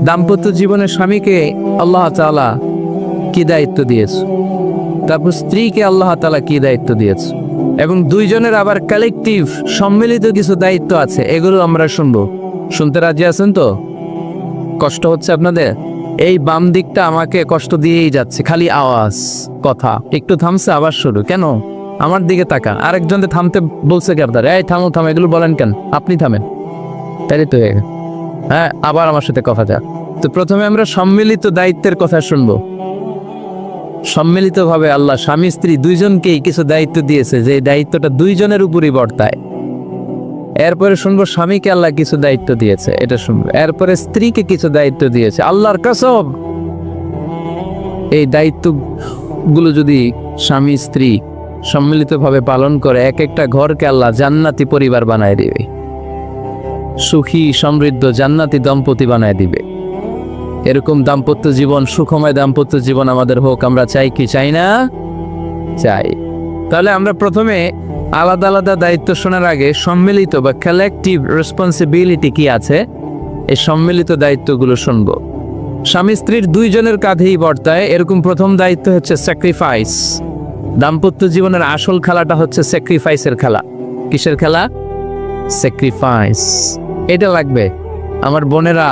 দাম্পত্য জীবনে স্বামীকে আল্লাহ তাআলা কি দায়িত্ব দিয়েছে, তারপর স্ত্রীকে আল্লাহ তাআলা কি দায়িত্ব দিয়েছে, এবং দুইজনের আবার কালেকটিভ সম্মিলিত কিছু দায়িত্ব আছে, এগুলো আমরা শুনবো। শুনতে রাজি আছেন তো? কষ্ট হচ্ছে আপনাদের? এই বাম দিকটা আমাকে কষ্ট দিয়েই যাচ্ছে, খালি আওয়াজ কথা। একটু থামছে আবার শুরু, কেন? আমার দিকে তাকান। আরেকজনকে থামতে বলছে কি আপনার? এই থামো থামো, এগুলো বলেন কেন? আপনি থামেন, তাই তো। হ্যাঁ, আবার আমার সাথে কথা যা। তো প্রথমে আমরা সম্মিলিত দায়িত্বের কথা শুনবো। সম্মিলিতভাবে আল্লাহ স্বামী স্ত্রী দুইজনকেই কিছু দায়িত্ব দিয়েছে, যে দায়িত্বটা দুইজনের উপরই বর্তায়। এরপরে শুনবো স্বামীকে আল্লাহ কিছু দায়িত্ব দিয়েছে, এটা শুনবো। এরপরে স্ত্রীকে কিছু দায়িত্ব দিয়েছে, আল্লাহর কসম এই দায়িত্বগুলো যদি স্বামী স্ত্রী সম্মিলিতভাবে পালন করে, এক একটা ঘরকে আল্লাহ জান্নাতি পরিবার বানায় দিবে, সুখী সমৃদ্ধ জান্নাতি দম্পতি বানায় দিবে। এরকম দাম্পত্য জীবন, সুখময় দাম্পত্য জীবন আমাদের হোক। আমরা চাই কি চাই না? চাই। তাহলে আমরা প্রথমে আলাদা আলাদা দায়িত্ব শোনার আগে সম্মিলিত বা কালেকটিভ রেসপন্সিবিলিটি কি আছে, এই সম্মিলিত দায়িত্বগুলো শুনবো। স্বামী স্ত্রীর দুইজনের কাঁধেই বর্তায় এরকম প্রথম দায়িত্ব হচ্ছে স্যাক্রিফাইস। দাম্পত্য জীবনের আসল খেলাটা হচ্ছে স্যাক্রিফাইসের খেলা। কিসের খেলা? স্যাক্রিফাইস। এটা লাগবে আমার বোনেরা,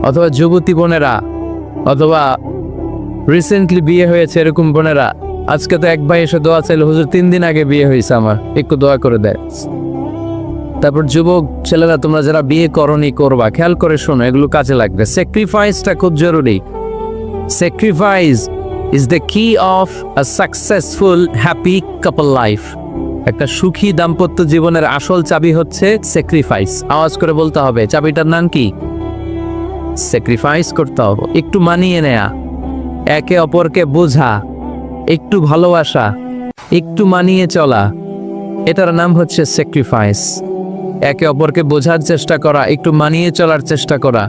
অথবা যুবতী বোনেরা, অথবা রিসেন্টলি বিয়ে হয়েছে এরকম বোনেরা। আজকে তো এক ভাই এসে দোয়া চাইল, হুজুর 3 দিন আগে বিয়ে হয়েছে আমার, একটু দোয়া করে দেয়। তারপর যুবক ছেলেরা, তোমরা যারা বিয়ে করনি করবা, খেয়াল করে শোনো, এগুলো কাজে লাগবে। স্যাক্রিফাইসটা খুব জরুরি। স্যাক্রিফাইস ইজ দ্য কি of a successful happy couple life. একটা সুখী দাম্পত্য জীবনের আসল চাবি হচ্ছে স্যাক্রিফাইস। আওয়াজ করে বলতে হবে, চাবিটার নাম কি? স্যাক্রিফাইস করতে হবে, একটু মানিয়ে নেয়া, একে অপরকে বোঝা, একটু ভালোবাসা, একটু মানিয়ে চলা, এটার নাম হচ্ছে স্যাক্রিফাইস। একে অপরকে বোঝার চেষ্টা করা, একটু মানিয়ে চলার চেষ্টা করা,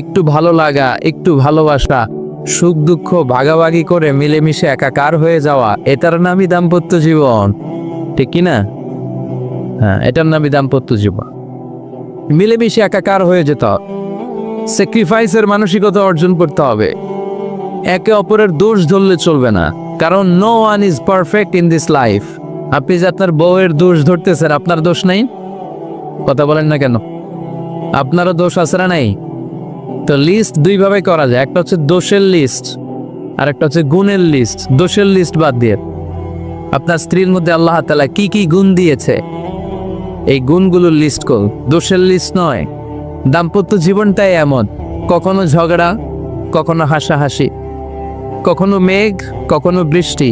একটু ভালো লাগা, একটু ভালোবাসা, সুখ দুঃখ ভাগাভাগি করে মিলেমিশে একাকার হয়ে যাওয়া, এটার নামই দাম্পত্য জীবন, ঠিক কি না? হ্যাঁ, এটার নামই দাম্পত্য জীবন। মিলেমিশে একাকার হয়ে যেতে হবে, স্যাক্রিফাইসের মানসিকতা অর্জন করতে হবে। একে অপরের দোষ ধরলে চলবে না, কারণ no one is perfect in this life. আপনি যে আপনার বউয়ের দোষ ধরতেছেন, আপনার দোষ নাই? কথা বলেন না কেন? আপনারও দোষ আছে না নাই? তো লিস্ট দুইভাবে করা যায়, একটা হচ্ছে দোষের লিস্ট, আর একটা হচ্ছে গুণের লিস্ট। দোষের লিস্ট বাদ দিয়ে আপনার স্ত্রীর মধ্যে আল্লাহ তাআলা কি কি গুণ দিয়েছে, এই গুণগুলোর লিস্ট করুন, দোষের লিস্ট নয়। দাম্পত্য জীবনটাই এমন, কখনো ঝগড়া, কখনো হাসাহাসি, কখনো মেঘ, কখনো বৃষ্টি,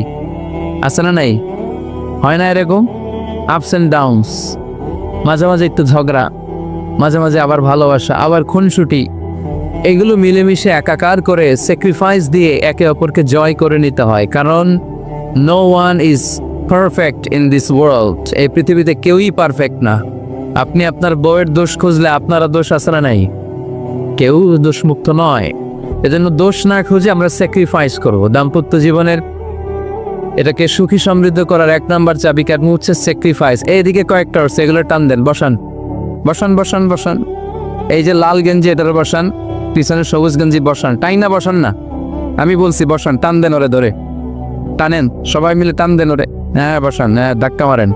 আছে না নাই? হয় না এরকম? আপস অ্যান্ড ডাউনস, মাঝে মাঝে একটু ঝগড়া, মাঝে মাঝে আবার ভালোবাসা, আবার খুনসুটি, এগুলো মিলেমিশে একাকার করে স্যাক্রিফাইস দিয়ে একে অপরকে জয় করে নিতে হয়। কারণ no one is perfect in this world. এই পৃথিবীতে কেউই পারফেক্ট না। আপনি আপনার বউয়ের দোষ খুঁজলে আপনারা দোষ আছে না নাই? কেউ দোষমুক্ত নয়। এজন্য দোষ না খুঁজে আমরা স্যাক্রিফাইস করব। দাম্পত্য জীবনের এটাকে সুখী সমৃদ্ধ করার 1 নাম্বার চাবিকাঠি হচ্ছে স্যাক্রিফাইস। এইদিকে কয়েকটা আছে, এগুলো টান দেন, বসান বসান বসান বসান। এই যে লাল গেঞ্জি, এটার বসান, পিছনে সবুজ গেঞ্জি বসান, টাইনা বসান না, আমি বলছি বসান, টান দেন ওরে ধরে, টানেন সবাই মিলে, টান দেন ওরে। হ্যাঁ বসান, হ্যাঁ ধাক্কা মারেন,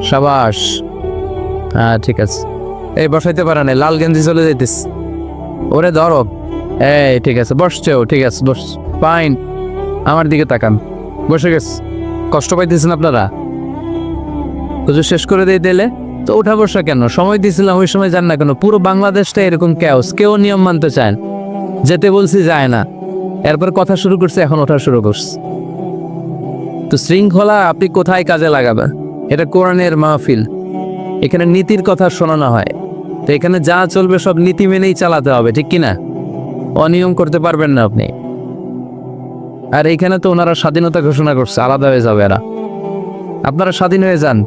সাবাস, হ্যাঁ ঠিক আছে। এই বসাইতে পারেন, লাল গেঞ্জি চলে যাইতেস, ওরে ধরো, এই ঠিক আছে, বসছেও, ঠিক আছে, বস, ফাইন। আমার দিকে তাকান, বসে গেছে। কষ্ট পাইতেছেন আপনারা? কিছু শেষ করে দিয়ে দিলে তো ওঠা বসা কেন? সময় দিয়েছিলাম, ওই সময় যান না কেন? পুরো বাংলাদেশটা এরকম ক্যাওস, কেউ নিয়ম মানতে চায়, যেতে বলছি যায় না, এরপর কথা শুরু করছে, এখন ওঠা শুরু করছে। তো শৃঙ্খলা আপনি কোথায় কাজে লাগাবেন? এটা কোরআনের মাহফিল, এখানে নীতির কথা শোনানো হয়। তো এখানে যা চলবে সব নীতি মেনেই চালাতে হবে, ঠিক কিনা? অনিয়ম করতে পারবেন না আপনি। আর এইখানে তো ওনারা স্বাধীনতা ঘোষণা করছে, আলাদা হয়ে যাবে এরা, আপনারা স্বাধীন হয়ে যান,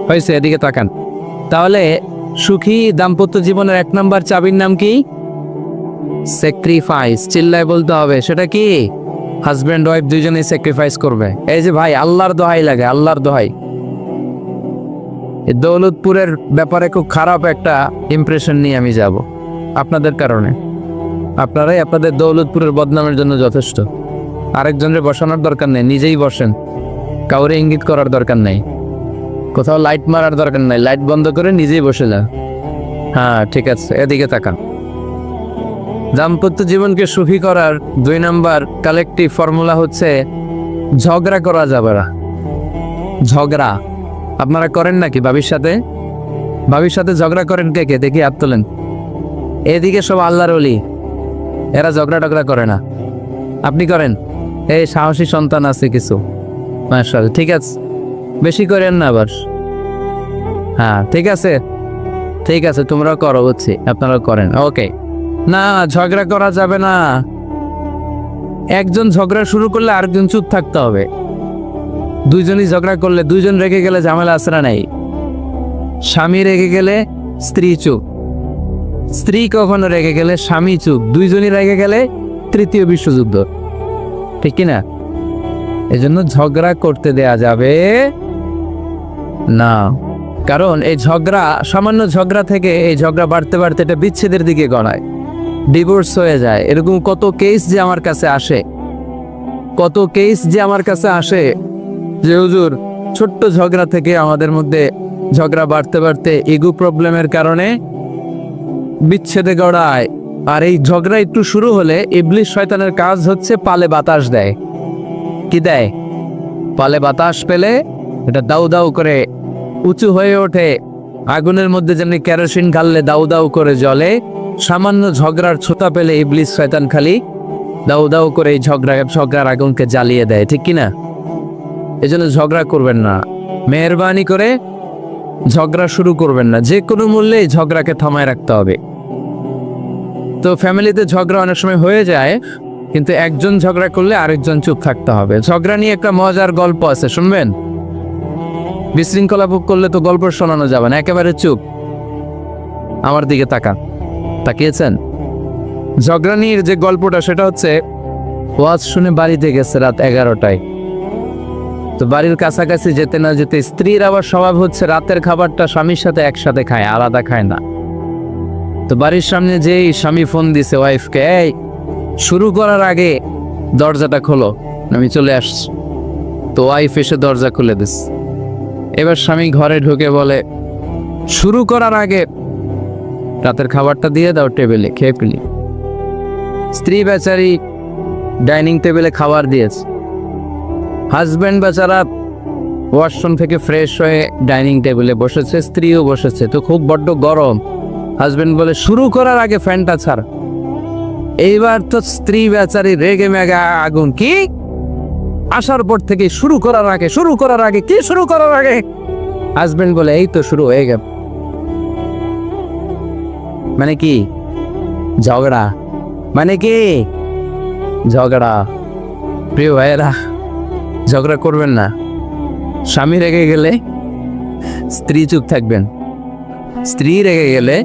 হয়েছে? এদিকে তাকান। তাহলে সুখী দাম্পত্য জীবনের 1 নাম্বার চাবির নাম কি? স্যাক্রিফাইস। চিল্লায় বলতে হবে, সেটা কি? হাজব্যান্ড ওয়াইফ দুইজনেই স্যাক্রিফাইস করবে। এই যে ভাই, আল্লাহর দোহাই লাগে, আল্লাহর দোহাই। দৌলতপুরের ব্যাপারে খুব খারাপ একটা ইমপ্রেশন নিয়ে আমি যাব আপনাদের কারণে। আপনারাই আপনাদের দৌলতপুরের বদনামের জন্য যথেষ্ট। আরেকজনের বসানোর দরকার নেই, নিজেই বসেন। কাউরে ইঙ্গিত করার দরকার নেই, কোথাও লাইট মারার দরকার নাই, লাইট বন্ধ করে নিজেই বসে যান। হ্যাঁ ঠিক আছে, এদিকে তাকান। দাম্পত্য জীবনকে সুখী করার 2 নাম্বার কালেকটিভ ফর্মুলা হচ্ছে ঝগড়া করা যাবে না। ঝগড়া আপনারা করেন নাকি ভাবির সাথে? ভাবির সাথে ঝগড়া করেন কে কে? দেখি হাত তোলেন। এদিকে সব আল্লাহর ওলি, এরা ঝগড়া টগড়া করে না। আপনি করেন? এই সাহসী সন্তান আছে কিছু, মাশাআল্লাহ। ঠিক আছে, বেশি করেন না আবার। হ্যাঁ ঠিক আছে, ঠিক আছে, তোমরা করো, বুঝছি, আপনারা করেন। ওকে, না ঝগড়া করা যাবে না। একজন ঝগড়া শুরু করলে আরেকজন চুপ থাকতে হবে। দুইজনই ঝগড়া করলে, দুইজন রেগে গেলে ঝামেলা আসরা নাই। স্বামী রেগে গেলে স্ত্রী চুপ, স্ত্রী কখনো রেগে গেলে স্বামী চুপ, দুইজনই রেগে গেলে তৃতীয় বিশ্বযুদ্ধ, ঠিক কিনা? এজন্য ঝগড়া করতে দেয়া যাবে না। কারণ এই ঝগড়া, সামান্য ঝগড়া থেকে এই ঝগড়া বাড়তে বাড়তে এটা বিচ্ছেদের দিকে গড়ায়, ডিভোর্স হয়ে যায়। এরকম কত কেস যে আমার কাছে আসে, কত কেস যে আমার কাছে আসে যে হুজুর ছোট্ট ঝগড়া থেকে আমাদের মধ্যে ঝগড়া বাড়তে বাড়তে ইগো প্রবলেমের কারণে বিচ্ছেদে গড়ায়। আর এই ঝগড়া একটু শুরু হলে ইবলিস শয়তানের কাজ হচ্ছে পালে বাতাস দেয়। কি দেয়? পালে বাতাস পেলে এটা দাউ দাউ করে উঁচু হয়ে ওঠে। আগুনের মধ্যে যেমনি কেরোসিন ঢাললে দাউ দাউ করে জ্বলে, সামান্য ঝগড়ার ছোতা পেলে ইবলিস শয়তান খালি দাউ দাউ করে এই ঝগড়ার আগুনকে জ্বালিয়ে দেয়, ঠিক কিনা? এজন্য ঝগড়া করবেন না, মেহরবানি করে ঝগড়া শুরু করবেন না। যে কোনো মূল্যে ঝগড়াকে থামায় রাখতে হবে। তো ফ্যামিলিতে ঝগড়া অনেক সময় হয়ে যায়, কিন্তু একজন ঝগড়া করলে আরেকজন চুপ থাকতে হবে। ঝগড়া নিয়ে একটা মজার গল্প আছে, শুনবেন? বিশৃঙ্খলা ভোগ করলে তো গল্প শোনানো যাবে না, একেবারে চুপ। আমার দিকে তাকান, তাকিয়েছেন? ঝগড়া নিয়ে যে গল্পটা সেটা হচ্ছে, ওয়াজ শুনে বাড়িতে গেছে রাত 11টায়। তো বাড়ির কাছাকাছি যেতে না যেতে স্ত্রীর আবার স্বভাব হচ্ছে রাতের খাবারটা স্বামীর সাথে একসাথে খায়, আলাদা খায় না। তো বাড়ির সামনে যেই স্বামী ফোন দিছে ওয়াইফকে, এই শুরু করার আগে দরজাটা খোলো, আমি চলে আসছি। তো ওয়াইফ এসে দরজা খুলে দিস। এবার স্বামী ঘরে ঢুকে বলে, শুরু করার আগে রাতের খাবারটা দিয়ে দাও টেবিলে, খেয়ে ফেলি। স্ত্রী বেচারি ডাইনিং টেবিলে খাবার দিয়েছে, হাজব্যান্ড বেচারা ওয়াশরুম থেকে ফ্রেশ হয়ে ডাইনিং টেবিলে বসেছে, স্ত্রীও বসেছে। তো খুব বড্ড গরম। হাজব্যান্ড বলে, শুরু করার আগে ফ্যানটা ছাড়। এইবার তো স্ত্রী বেচারি রেগে মেগে আগুন, কি আসার পর থেকে শুরু করার আগে কি শুরু করার আগে? হাজব্যান্ড বলে, এই তো শুরু হয়ে গেল। মানে কি? ঝগড়া। মানে কি? ঝগড়া। প্রিয় ভাইয়েরা, ঝগড়া করবেন না। স্বামী রেগে গেলে স্ত্রী চুপ থাকবেন, স্ত্রী রেগে গেলে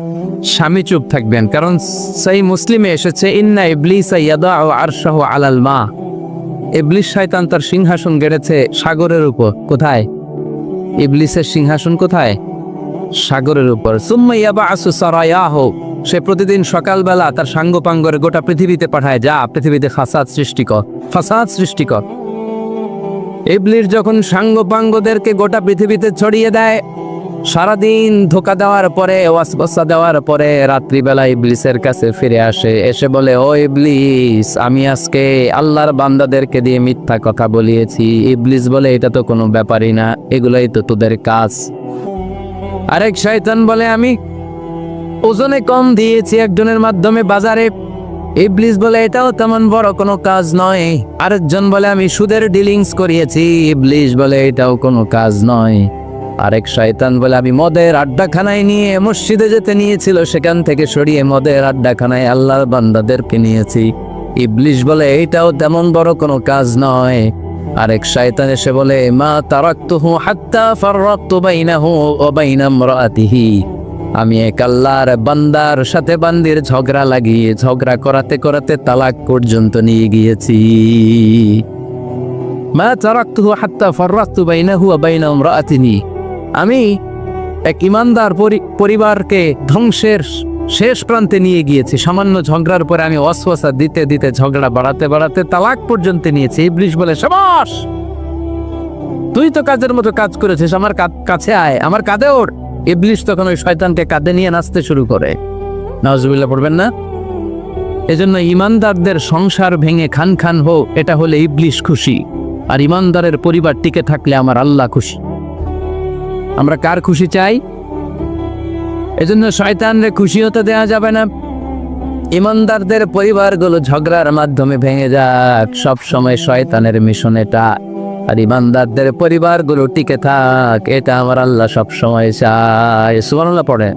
স্বামী চুপ থাকবেন। কারণ সহিহ মুসলিমে এসেছে, ইন্না ইবলিসা ইয়াদাউ আরশাহু আলাল মা। ইবলিস শয়তান তার সিংহাসন গেড়েছে সাগরের উপর। কোথায়? ইবলিসের সিংহাসন কোথায়? সাগরের উপর। সুম্মা ইয়াবআসু সারায়াহু, সে প্রতিদিন সকালবেলা তার সাঙ্গপাঙ্গরে গোটা পৃথিবীতে পাঠায়, যা পৃথিবীতে ফাসাদ সৃষ্টি কর। ইবলিস যখন সাঙ্গপাঙ্গদেরকে গোটা পৃথিবীতে ছড়িয়ে দেয়, সারাদিন ধোকা দেওয়ার পরে, ওয়াসওয়াসা দেওয়ার পরে, রাত্রিবেলা ইবলিসের কাছে ফিরে আসে, এসে বলে, ও ইবলিস, আমি আজকে আল্লাহর বান্দাদেরকে দিয়ে মিথ্যা কথা বলিয়েছি। ইবলিস বলে, এটা তো কোনো ব্যাপারই না, এগুলাই তো তোদের কাজ। আরেক শয়তান বলে, আমি ওজনে কম দিয়েছি একজনের মাধ্যমে বাজারে। ইবলিস বলে, এটাও তেমন বড় কোনো কাজ নয়। আরেকজন বলে, আমি সুদের ডিলিংস করিয়েছি। ইবলিস বলে, এটাও কোনো কাজ নয়। আরেক শয়তান বলে, আমি মদের আড্ডাখানায় নিয়ে মসজিদে যেতে নিয়েছিল, সেখান থেকে সরিয়ে মদের আড্ডাখানায় আল্লাহর বান্দাদেরকে নিয়েছি। ইবলিস বলে, এইটাও তেমন বড় কোনো কাজ নয়। আরেক শয়তান এসে বলে, মা তারাকতুহু হাত্তা ফাররাকতু বাইনাহু ওয়া বাইনা ইমরাআতিহি, আমি এক আল্লাহর বান্দার সাথে বান্দির ঝগড়া লাগিয়ে ঝগড়া করাতে করাতে তালাক পর্যন্ত নিয়ে গিয়েছি। মা তারাকতুহু হাত্তা ফাররাকতু বাইনাহু ওয়া বাইনা ইমরাআতিহি, আমি এক ইমানদার পরিবারকে ধ্বংসের শেষ প্রান্তে নিয়ে গিয়েছি। সামান্য ঝগড়ার পরে আমি ওয়াসওয়াসা দিতে দিতে ঝগড়া বাড়াতে বাড়াতে তালাক পর্যন্ত নিয়েছি। ইবলিশ বলে, শাবাশ, তুই তো কাজের মতো কাজ করেছিস, আমার কাছে আয়, আমার কাঁধে ওঠ। ইবলিশ তখন ওই শয়তানকে কাঁধে নিয়ে নাচতে শুরু করে। নাউজুবিল্লাহ পড়বেন না? এজন্য ইমানদারদের সংসার ভেঙে খান খান হোক, এটা হলে ইবলিশ খুশি, আর ইমানদারের পরিবার টিকে থাকলে আমার আল্লাহ খুশি। আমরা কার খুশি চাই? এজন্য শয়তানরে খুশি হতে দেয়া যাবে না। ইমানদারদের পরিবারগুলো ঝগড়ার মাধ্যমে ভেঙে যাক, সব সময় শয়তানের মিশন এটা। আর ইমানদারদের পরিবারগুলো টিকে থাক, এটা আমার আল্লাহ সব সময় চায়। সুবহানাল্লাহ পড়ে।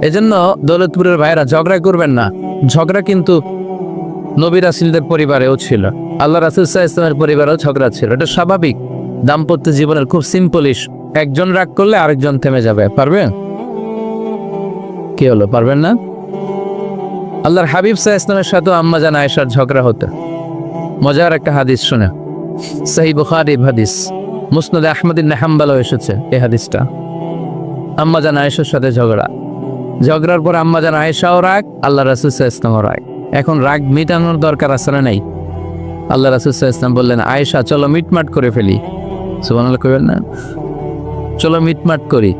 এজন্য দৌলতপুরের ভাইরা ঝগড়া করবেন না। ঝগড়া কিন্তু নবী রাসূলদের পরিবারেও ছিল, আল্লাহ রাসূল সাল্লাল্লাহু আলাইহি ওয়াসাল্লামের পরিবারেও ঝগড়া ছিল। এটা স্বাভাবিক, দাম্পত্য জীবনের খুব সিম্পল ইস্যু। একজন রাগ করলে আরেকজন থেমে যাবে। পারবেন? কি হলো, পারবেন না? আল্লাহর হাবিব সাল্লাল্লাহু আলাইহি ওয়াসাল্লামের সাথে আম্মা জান আয়েশার ঝগড়া হতো। মজার একটা হাদিস শুনে, সহিহ বুখারীর হাদিস, মুসনাদ আহমদ ইবনে হাম্বলও এসেছে এই হাদিসটা। আম্মা জান আয়েশার সাথে ঝগড়ার পর আম্মা জান আয়েশাও রাগ, আল্লাহ রাসূল সাল্লাল্লাহু আলাইহি ওয়াসাল্লামও রাগ। এখন রাগ মিটানোর দরকার আছে না নাই? আল্লাহ রাসূল সাল্লাল্লাহু আলাইহি ওয়াসাল্লাম বললেন, আয়েশা চলো মিটমাট করে ফেলি। সুবহানাল্লাহ কইবেন না? চলো মিটমাট করি।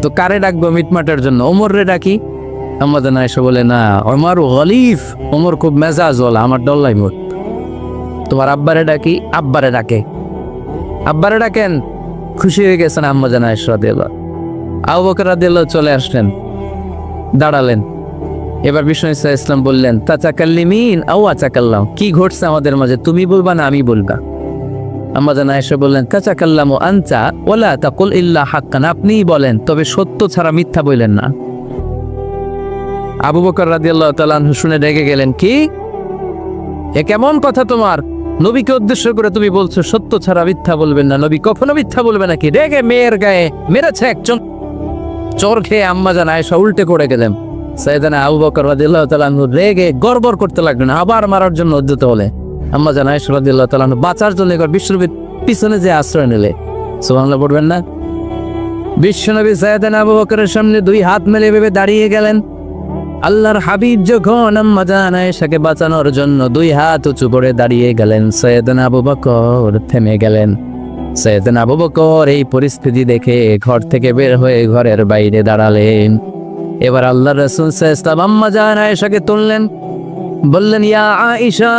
তো কারে ডাকবো মিটমাটের জন্য? ওমর রে ডাকি। আম্মা জান আয়েশা বলে, না, ওমর গলিফ, ওমর খুব মেজাজ ওয়ালা, আমার ডর লাগে মোট। তোমার আব্বারে ডাকি। আব্বারে ডাকে। আব্বারে ডাকেন। খুশি হয়ে গেছেন আম্মা জান আয়েশা রাদিয়াল্লাহু। আবু বকর রাদিয়াল্লাহু চলে আসলেন, দাঁড়ালেন। এবার বিষ্ণু ইসা ইসলাম বললেন, তাচাকাল্লিমিন আও আচাকাল্লাম, কি ঘটছে আমাদের মাঝে, তুমি বলবা না আমি বলবা? আম্মা জান আয়েশা বললেন, তাচাকাল্লামু আনতা ওয়ালা তাকুল ইল্লা হাক্কান, আপনিই বলেন, তবে সত্য ছাড়া মিথ্যা বললেন না। আবু বকর রাদিয়াল্লাহু তাআলা আনহু শুনে রেগে গেলেন, কি এ কেমন কথা তোমার? নবীকে উদ্দেশ্য করে তুমি বলছো সত্য ছাড়া মিথ্যা বলবেন না, নবী কখনো মিথ্যা বলবে নাকি? রেগে মেয়ের গায়ে মেরেছে একজন চোর খেয়ে আম্মা জান আয়েশা উল্টে করে গেলেন। সাইয়েদানা আবু বকর রাদিয়াল্লাহু তাআলা আনহু রেগে গড়বড় করতে লাগলেন, আবার মারার জন্য উদ্যত হলে আম্মা জান আয়েশা রাদিয়াল্লাহু তাআলা আনহু বাঁচার জন্য একবার বিশ্বনবীর পিছনে যে আশ্রয় নিলে। সুবহানাল্লাহ পড়বেন না? বিশ্বনবী সাইয়েদানা আবু বকরের সামনে দুই হাত মেলে ভেবে দাঁড়িয়ে গেলেন। আল্লাহর হাবিব যখন আম্মা জান আয়েশাকে বাঁচানোর জন্য দুই হাত উঁচু করে দাঁড়িয়ে গেলেন, সাইয়েদানা আবু বকর থেমে গেলেন। সাইয়েদানা আবু বকর এই পরিস্থিতি দেখে ঘর থেকে বের হয়ে ঘরের বাইরে দাঁড়ালেন। এবার আল্লাহর রাসূল সাল্লাল্লাহু আলাইহি ওয়াসাল্লাম আম্মা জান আয়েশাকে তুললেন, বললেন, ইয়া আয়েশা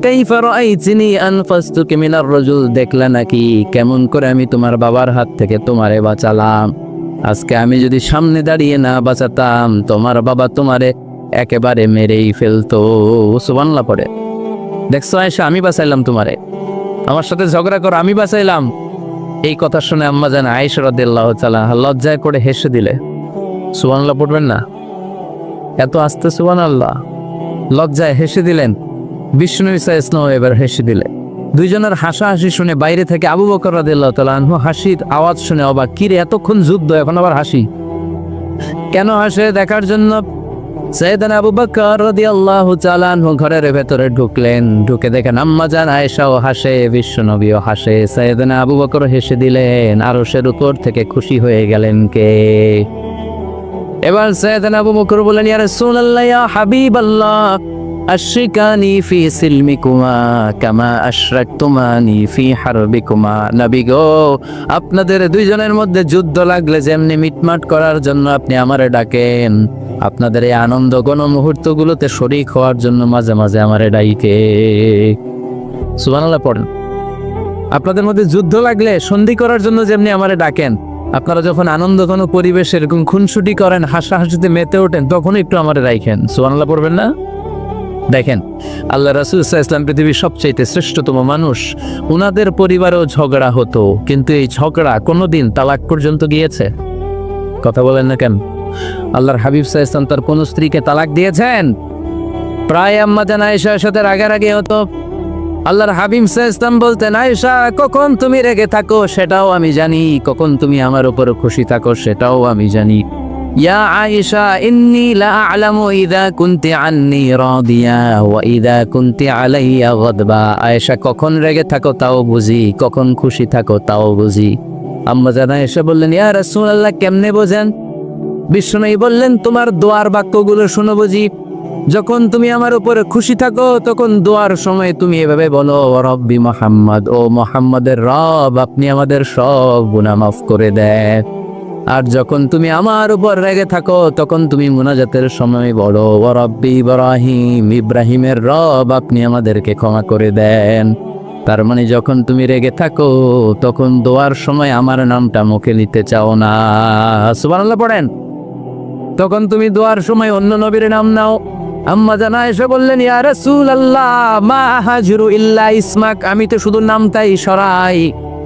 কাইফা রাআইতিনি আনফাসতুকি মিনার রাজুল, দেখলা নাকি কেমন করে আমি তোমার বাবার হাত থেকে তোমারে বাঁচালাম? আজকে আমি যদি সামনে দাঁড়িয়ে না বাঁচাতাম, তোমার বাবা তোমারে একেবারে মেরেই ফেলতো। সুবহানাল্লাহ পড়ে। দেখছো আয়েশা, আমি বাঁচাইলাম তোমারে, আমার সাথে ঝগড়া করো, আমি বাঁচাইলাম। এই কথা শুনে আম্মা জান আয়েশা রাদিয়াল্লাহু তাআলা লজ্জায় করে হেসে দিলে। সুবহানাল্লাহ পড়বেন না? এত আস্তে সুবহানাল্লাহ। লজ্জায় হেসে দিলেন। বিষ্ণু ইসা ইসলাম এবার হেসে দিলে। দুইজনের হাসাহাসি শুনে বাইরে থেকে আবু বকর রাদিয়াল্লাহু তাআলা আনহু হাসির আওয়াজ শুনে অবাক, কি রে এতক্ষণ যুদ্ধ, এখন আবার হাসি কেন? হাসে দেখার জন্য সাইয়েদানা আবু বকর রাদিয়াল্লাহু তাআলা আনহু ঘরের ভেতরে ঢুকলেন। ঢুকে দেখেন আম্মা জান আয়েশাও হাসে, বিশ্বনবীও হাসে, সাইয়েদানা আবু বকর হেসে দিলেন। আরশের উপর থেকে খুশি হয়ে গেলেন কে? এবার সাইয়েদানা আবু বকর বললেন, ইয়া রাসূলুল্লাহ, ইয়া হাবিবাল্লাহ, আশরিকানি ফি সিলমিকুমা কামা আশরাকতুমানি ফি হারবিকুমা। নবী গো, আপনাদের দুইজনের মধ্যে যুদ্ধ লাগলে যেমনি মিটমাট করার জন্য আপনি আমারে ডাকেন, আপনাদের এই আনন্দ গণ মুহূর্তগুলোতে শরীক হওয়ার জন্য মাঝে মাঝে আমারে ডাইকে। সুবহানাল্লাহ পড়েন। আপনাদের মধ্যে যুদ্ধ লাগলে সন্ধি করার জন্য যেমনি আমারে ডাকেন, আপনারা যখন আনন্দ ঘন পরিবেশে এরকম খুনসুটি করেন, হাসাহাসিতে মেতে ওঠেন, তখন একটু আমারে রাখেন। সুবহানাল্লাহ পড়বেন না? দেখেন, আল্লাহ রাসূল সাল্লাল্লাহু আলাইহি ওয়াসাল্লাম পৃথিবীর সবচেয়ে শ্রেষ্ঠতম মানুষ। উনাদের পরিবারেও ঝগড়া হতো, কিন্তু এই ঝগড়া কোনোদিন তালাক পর্যন্ত গিয়েছে? কথা বলেন না কেন? আল্লাহর হাবিব সাল্লাল্লাহু আলাইহি ওয়াসাল্লাম তার কোন স্ত্রীকে তালাক দিয়েছেন? প্রায় আম্মা জান আয়েশার সাথে রাগারাগি হতো। আল্লাহর হাবিব সাল্লাল্লাহু আলাইহি ওয়াসাল্লাম বলতেন, আয়েশা, কখন তুমি রেগে থাকো সেটাও আমি জানি, কখন তুমি আমার উপর খুশি থাকো সেটাও আমি জানি। ইয়া আয়েশা, ইন্নী লা আ'লামু ইযা কুনতি আন্নী রাদিয়া ওয়া ইযা কুনতি আলাইয়া গাদবা। আয়েশা, কখন রেগে থাকো তাও বুঝি, কখন খুশি থাকো তাও বুঝি। আম্মা জান আয়েশা বললেন, ইয়া রাসূলুল্লাহ, কেমনে বোঝেন? বিষ্ণু বললেন, তোমার দোয়ার বাক্যগুলো শোনো বুঝি। যখন তুমি আমার উপরে খুশি থাকো তখন দোয়ার সময় তুমি এভাবে বলো, ও রব্বি মুহাম্মদ, ও মুহাম্মাদের রব, আপনি আমাদের সব গুনাহ মাফ করে দেন। আর যখন তুমি আমার উপর রেগে থাকো তখন তুমি মুনাজাতের সময় বলো, ও রব্বি ইব্রাহিম, ইব্রাহিমের রব, আপনি আমাদেরকে ক্ষমা করে দেন। তার মানে যখন তুমি রেগে থাকো তখন দোয়ার সময় আমার নামটা মুখে নিতে চাও না। সুবহানাল্লাহ পড়েন। তখন তুমি দোয়ার সময় অন্য নবীর নাম নাও। আম্মা জানা এসে বললেন, ইয়া রাসূলুল্লাহ, মা হাজরু ইল্লা ইসমাক, আমি তো শুধু নামটাই সরাই,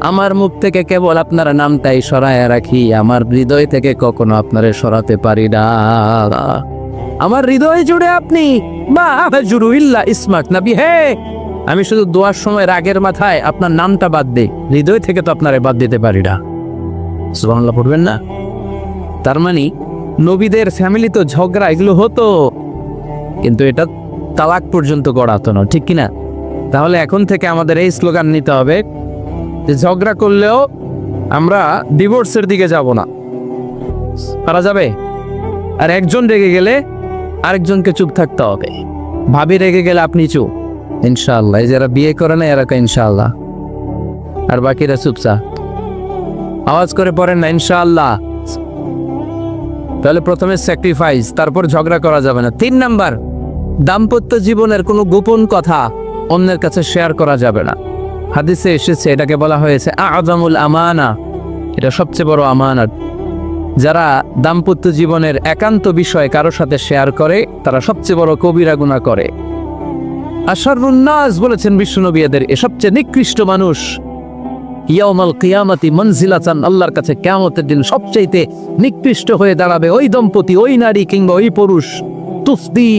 আমার মুখ থেকে কেবল আপনার নামটাই সরায় রাখি, আমার হৃদয় থেকে কখনো আপনারে সরাতে পারি না। আমার হৃদয় জুড়ে আপনি, মা হাজরু ইল্লা ইসমাক, নবী হে, আমি শুধু দোয়ার সময় রাগের মাথায় আপনার নামটা বাদ দিই, হৃদয় থেকে তো আপনারে বাদ দিতে পারি না। সুবহানাল্লাহ পড়বেন না? তার মানে নবীদের ফ্যামিলি তো ঝগড়া এগুলো হতো, কিন্তু এটা তালাক পর্যন্ত গড়াতো না, ঠিক কিনা? তাহলে এখন থেকে আমাদের এই স্লোগান নিতে হবে যে ঝগড়া করলেও আমরা ডিভোর্সের দিকে যাব না। পারা যাবে? আর একজন রেগে গেলে আরেকজনকে চুপ থাকতে হবে। ভাবি রেগে গেলে আপনি চুপ, ইনশাআল্লাহ। এই যারা বিয়ে করে না এরা ইনশাআল্লাহ, আর বাকিরা চুপচাপ। আওয়াজ করে পড়েন না ইনশাআল্লাহ। তাহলে প্রথমে স্যাক্রিফাইস, তারপর ঝগড়া করা যাবে না। 3 নাম্বার, দাম্পত্য জীবনের কোনো গোপন কথা অন্যের কাছে শেয়ার করা যাবে না। হাদিসে এসেছে, এটাকে বলা হয়েছে আযমুল আমানা, এটা সবচেয়ে বড় আমানত। যারা দাম্পত্য জীবনের একান্ত বিষয় কারোর সাথে শেয়ার করে তারা সবচেয়ে বড় কবিরা গুনাহ করে। আশারুন নাস বলেছেন বিশ্বনবী এদের, সবচেয়ে নিকৃষ্ট মানুষ। ইয়াউমাল কিয়ামতি মনজিলাতান, আল্লাহর কাছে কিয়ামতের দিন সবচাইতে নিকৃষ্ট হয়ে দাঁড়াবে ওই দম্পতি, ওই নারী কিংবা ওই পুরুষ, তুফদি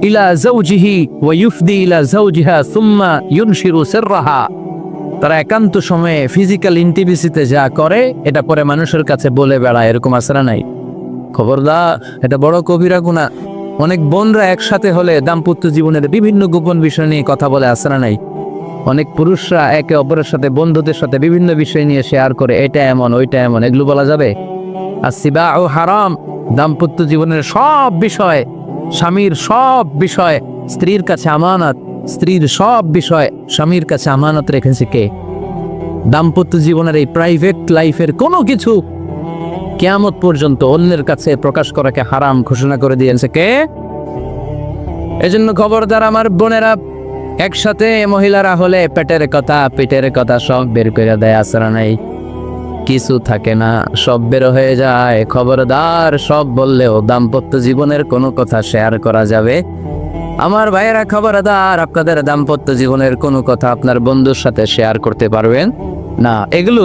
ইলা যাওজিহি ওয়া ইউফদি ইলা যাওজিহা সুম্মা ইউনশিরু সিররাহা, তারা একান্ত সময়ে ফিজিক্যাল ইন্টিমেসিতে যা করে এটা পরে মানুষের কাছে বলে বেড়ায়, এরকম আছে না নাই? খবরদার, এটা বড় কবিরা গুনাহ। অনেক বোনরা একসাথে হলে দাম্পত্য জীবনের বিভিন্ন গোপন বিষয় নিয়ে কথা বলে, আছে না নাই? অনেক পুরুষরা একে অপরের সাথে, বন্ধুদের সাথে বিভিন্ন বিষয় নিয়ে শেয়ার করে, এটা এমন ওইটা এমন, এগুলো বলা যাবে? আসিবাউ হারাম, দাম্পত্য জীবনের সব বিষয়, স্বামীর সব বিষয় স্ত্রীর কাছে আমানত, স্ত্রীর সব বিষয় স্বামীর কাছে আমানত রেখেছে কে? দাম্পত্য জীবনের এই প্রাইভেট লাইফের কোনো কিছু কিয়ামত পর্যন্ত অন্যের কাছে প্রকাশ করাকে হারাম ঘোষণা করে দিয়েছে কে? এজন্য খবরদার আমার বোনেরা, একসাথে মহিলারা হলে পেটের কথা পিঠের কথা সব বের করে দেয়, আসরা নাই, কিছু থাকে না, সব বের হয়ে যায়। খবরদার, সব বললেও দাম্পত্য জীবনের কোনো কথা শেয়ার করা যাবে? আমার ভাইয়েরা খবরদার, আপনাদের দাম্পত্য জীবনের কোনো কথা আপনার বন্ধুর সাথে শেয়ার করতে পারবেন না। এগুলো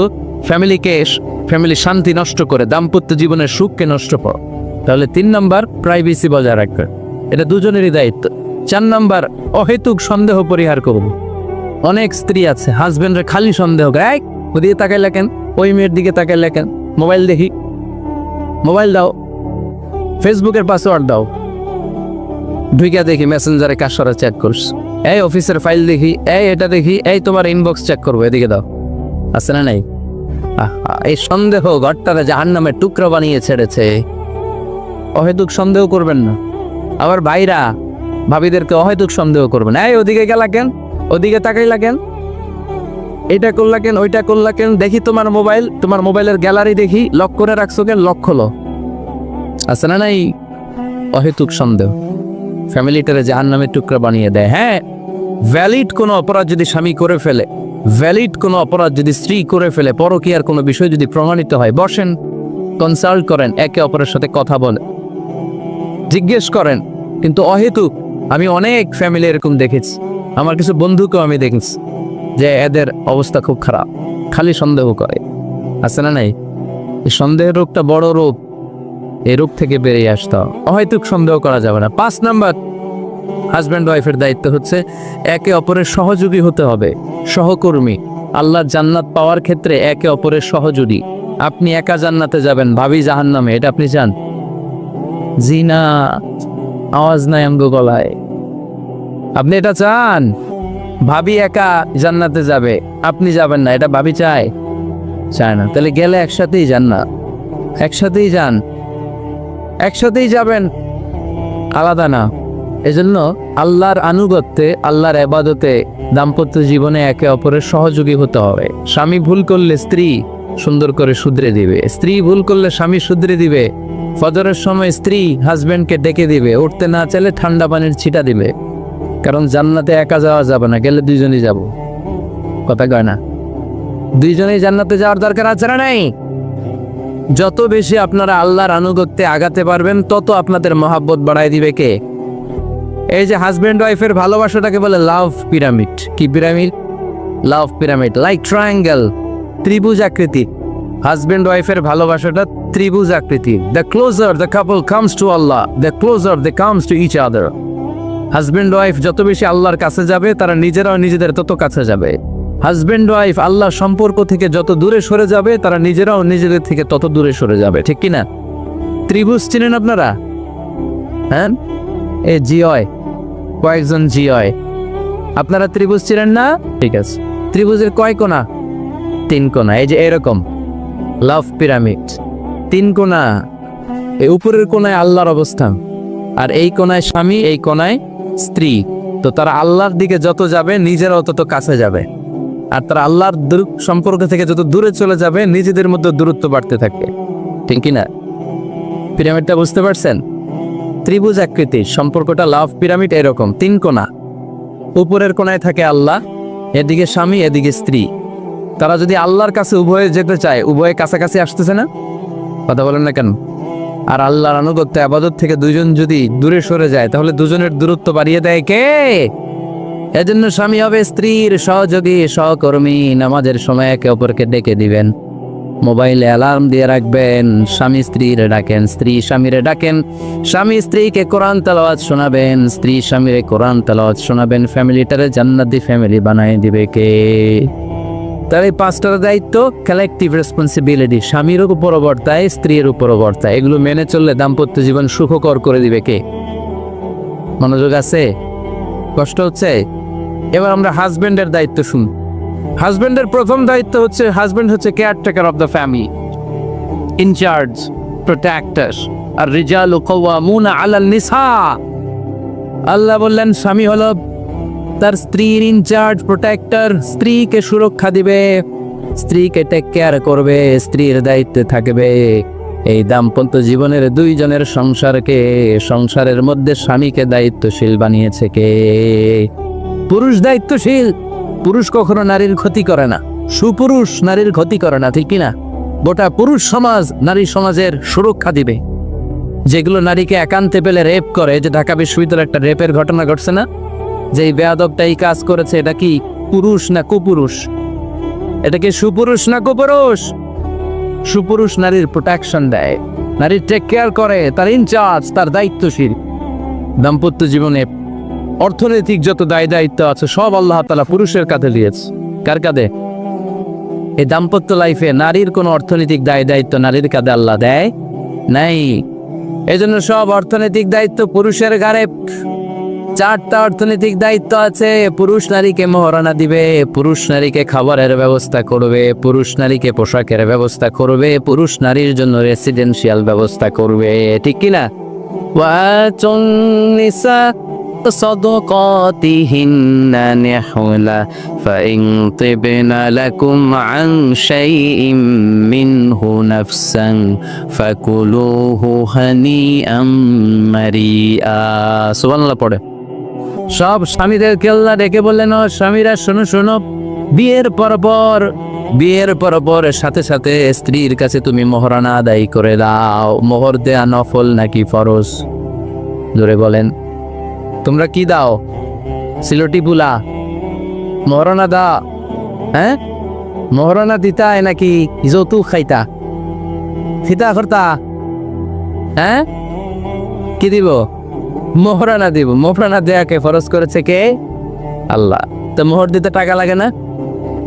ফ্যামিলি শান্তি নষ্ট করে, দাম্পত্য জীবনের সুখকে নষ্ট করে। তাহলে 3 নাম্বার, প্রাইভেসি বজায় রাখবেন, এটা দুজনেরই দায়িত্ব। 4 নাম্বার, অহেতুক সন্দেহ পরিহার করুন। অনেক স্ত্রী আছে হাজবেন্ডের খালি সন্দেহ করে, ওদিকে তাকাই লেখেন, ওই মেয়ের দিকে তাকাই লেখেন, মোবাইল দেখি, মোবাইল দাও, ফেসবুকের পাসওয়ার্ড দাও, ঢুইকা দেখি মেসেঞ্জারে কার সাথে চ্যাট করছ, এই অফিসের ফাইল দেখি, এই এটা দেখি, এই তোমার ইনবক্স চেক করবো, এদিকে দাও, আছে না নাই? এই সন্দেহ ঘরটারে জাহান্নামের টুকরা বানিয়ে ছেড়েছে। অহেতুক সন্দেহ করবেন না। আবার ভাইরা ভাবিদেরকে অহেতুক সন্দেহ করবেন, এই ওদিকে গেলা কেন, ওদিকে তাকাইলা কেন, এটা করলা কেন, ওইটা করলা কেন, দেখি তোমার মোবাইল, তোমার মোবাইলের গ্যালারি দেখি, লক করে রাখছো কেন, লক খোলো, আছে না নাই? অহেতুক সন্দেহ ফ্যামিলিটারে জাহান্নামের টুকরা বানিয়ে দেয়। হ্যাঁ, ভ্যালিড কোনো অপরাধ যদি স্বামী করে ফেলে, ভ্যালিড কোনো অপরাধ যদি স্ত্রী করে ফেলে, পরকীয়ার কোনো বিষয় যদি প্রমাণিত হয়, বসেন, কনসাল্ট করেন, একে অপরের সাথে কথা বলেন, জিজ্ঞেস করেন। কিন্তু অহেতুক, আমি অনেক ফ্যামিলি এরকম দেখেছি, আমার কিছু বন্ধুকেও আমি দেখেছি যে এদের অবস্থা খুব খারাপ, খালি সন্দেহ করে, আছে না নাই? এই সন্দেহের রোগটা বড় রোগ, এই রোগ থেকে বেরিয়ে আসতে হবে। অহেতুক সন্দেহ করা যাবে না। 5 নাম্বার, হাজব্যান্ড ওয়াইফের দায়িত্ব হচ্ছে একে অপরের সহযোগী হতে হবে, সহকর্মী। আল্লাহর জান্নাত পাওয়ার ক্ষেত্রে একে অপরের সহযোগী। আপনি একা জান্নাতে যাবেন, ভাবি জাহান্নামে, এটা আপনি চান? জি না, আওয়াজ নাই আমগো গলায়। আপনি এটা চান? ভাবি একা জান্নাতে যাবে, আপনি যাবেন না, এটা ভাবি চায়? চায় না। তাহলে গেলে একসাথেই যান না, একসাথেই যান। একসাথেই যাবেন, আলাদা না। এজন্য আল্লাহর আনুগত্যে, আল্লাহর ইবাদতে, দাম্পত্য জীবনে একে অপরের সহযোগী হতে হবে। স্বামী ভুল করলে স্ত্রী সুন্দর করে শুধরে দিবে, স্ত্রী ভুল করলে স্বামী শুধরে দিবে। ফজরের সময় স্ত্রী হাজবেন্ডকে ডেকে দিবে, উঠতে না চাইলে ঠান্ডা পানির ছিটা দিবে। কারণ জান্নাতে একা যাওয়া যাবে না, গেলে দুইজনই যাব। কথা কয় না? দুইজনেই জান্নাতে যাওয়ার দরকার আছে না নাই? যত বেশি আপনারা আল্লাহর আনুগত্যে আগাতে পারবেন, তত আপনাদের মহাব্বত বাড়ায় দিবে কে? এই যে হাজবেন্ড ওয়াইফের ভালোবাসাটাকে বলে লাভ পিরামিড। কি pyramid? Love pyramid, like triangle, ত্রিভুজ আকৃতি। হাজবেন্ড ওয়াইফের ভালোবাসাটা ত্রিভুজ আকৃতি। The closer the couple comes to Allah, the closer they comes to each other. Husband wife যত বেশি আল্লাহর কাছে যাবে, তারা নিজেরাও নিজেদের তত কাছে যাবে। হাজবেন্ড ওয়াইফ আল্লাহ সম্পর্ক থেকে যত দূরে সরে যাবে, তারা নিজেরাও নিজেদের থেকে তত দূরে সরে যাবে। ঠিক কিনা? ত্রিভুজ চিনেন আপনারা? হ্যাঁ, এ জিওয়, কয়েকজন জিওয়। আপনারা ত্রিভুজ চিনেন না? ঠিক আছে, ত্রিভুজের কয় কোণা? 3 কোণা। এই যে এরকম লাভ পিরামিড, 3 কোণা। এই উপরের কোণায় আল্লাহর অবস্থান, আর এই কোণায় স্বামী, এই কোণায় স্ত্রী। তো তারা আল্লাহর দিকে যত যাবে, নিজেরাও তত কাছে যাবে। আর তারা আল্লাহর সম্পর্ক থেকে যত দূরে চলে যাবে, নিজেদের মধ্যে দূরত্ব বাড়তে থাকে। ঠিক কিনা? পিরামিডটা বুঝতে পারছেন? ত্রিভুজ আকৃতির সম্পর্কটা লাভ পিরামিড এরকম 3 কোণা। উপরের কোণায় থাকে আল্লাহ, এদিকে স্বামী, এদিকে স্ত্রী। তারা যদি আল্লাহর কাছে উভয়ে যেতে চায়, উভয়ে কাছাকাছি আসতেছে না? কথা বলেন না কেন? আর আল্লাহর আনুগত্য ইবাদত থেকে দুইজন যদি দূরে সরে যায়, তাহলে দুজনের দূরত্ব বাড়িয়ে দেয় কে? এজন্য স্বামী হবে স্ত্রীর সহযোগী, সহকর্মী। নামাজের সময় একে অপরকে ডেকে দিবেন, মোবাইলে অ্যালার্ম দিয়ে রাখবেন। স্বামী স্ত্রীরে ডাকেন, স্ত্রী স্বামীরে ডাকেন। স্বামী স্ত্রীকে কোরআন তেলাওয়াত শোনাবেন, স্ত্রী স্বামীরে কোরআন তেলাওয়াত শোনাবেন। ফ্যামিলিটারে জান্নাতি ফ্যামিলি বানায় দিবে কে? তার এই 5টার দায়িত্ব কালেকটিভ রেসপন্সিবিলিটি, স্বামীর উপরও বর্তায়, স্ত্রীর উপরও বর্তায়। এগুলো মেনে চললে দাম্পত্য জীবন সুখকর করে দিবে কে? মনোযোগ আছে? কষ্ট হচ্ছে? এবার আমরা হাজবেন্ডের দায়িত্ব শুন। হাজবেন্ডের প্রথম দায়িত্ব হচ্ছে, হাজবেন্ড হচ্ছে caretaker of the family, in charge, protector. আর রিজালু কাওয়ামুনা আলান নিসা। আল্লাহ বললেন স্বামী হলো তার স্ত্রীর ইনচার্জ, প্রোটেক্টর। স্ত্রীকে সুরক্ষা দিবে, স্ত্রীকে টেক কেয়ার করবে, স্ত্রীর দায়িত্বে থাকবে। এই দাম্পত্য জীবনের দুইজনের সংসারকে, সংসারের মধ্যে স্বামীকে দায়িত্বশীল বানিয়েছে কে? পুরুষ দায়িত্বশীল। পুরুষ কখনো নারীর ক্ষতি করে না, সুপুরুষ নারীর ক্ষতি করে না। ঠিক কিনা? গোটা পুরুষ সমাজ নারী সমাজের সুরক্ষা দিবে। যেগুলো নারীকে একান্তে পেলে রেপ করে, যে ঢাকা বিশ্ববিদ্যালয়ে একটা রেপের ঘটনা ঘটছে না, যে এই বেয়াদবটা এই কাজ করেছে, এটা কি পুরুষ না কুপুরুষ? এটা কি সুপুরুষ না কুপুরুষ? সুপুরুষ নারীর প্রোটেকশন দেয়, নারীর টেক কেয়ার করে, তার ইনচার্জ, তার দায়িত্বশীল। দাম্পত্য জীবনে অর্থনৈতিক যত দায় দায়িত্ব আছে, সব আল্লাহ তাআলা পুরুষের কাঁধে দিয়েছে। কার কাঁধে? এই দাম্পত্য লাইফে নারীর কোনো অর্থনৈতিক দায় দায়িত্ব নারীর কাঁধে আল্লাহ দেয় নাই। এই জন্য সব অর্থনৈতিক দায়িত্ব পুরুষের ঘাড়ে। 4টা অর্থনৈতিক দায়িত্ব আছে। পুরুষ নারীকে মহারণা দিবে, পুরুষ নারীকে খাবারের ব্যবস্থা করবে, পুরুষ নারীকে পোশাকের ব্যবস্থা করবে, পুরুষ নারীর জন্য রেসিডেন্সিয়াল ব্যবস্থা করবে। ঠিক কিনা? ওয়াতুন নিসা صدقاتهن نحلا فإن طبن لكم عن شيء منه نفسا فكلوه هنيئا مريئا। সুবহানাল্লাহ পড়ে। সব স্বামীদেরকে আল্লাহ ডেকে বললেন, ও স্বামীরা শোনো শোনো, বিয়ের পর সাথে সাথে স্ত্রীর কাছে তুমি মোহরানা আদায় করে দাও। মোহর দেয়া নফল নাকি ফরজ? জোরে বলেন। তোমরা কি দাও? সিলটি বুলা মোহরানা দা? হ্যাঁ, মোহরানা দিতা নাকি যৌতুক খাইতা? ফিতা করতা? হ্যাঁ, কি দিব? মোহরানা দিব। মোহরানা দেয়াকে ফরজ করেছে কে? আল্লাহ। তো মোহর দিতে টাকা লাগে না?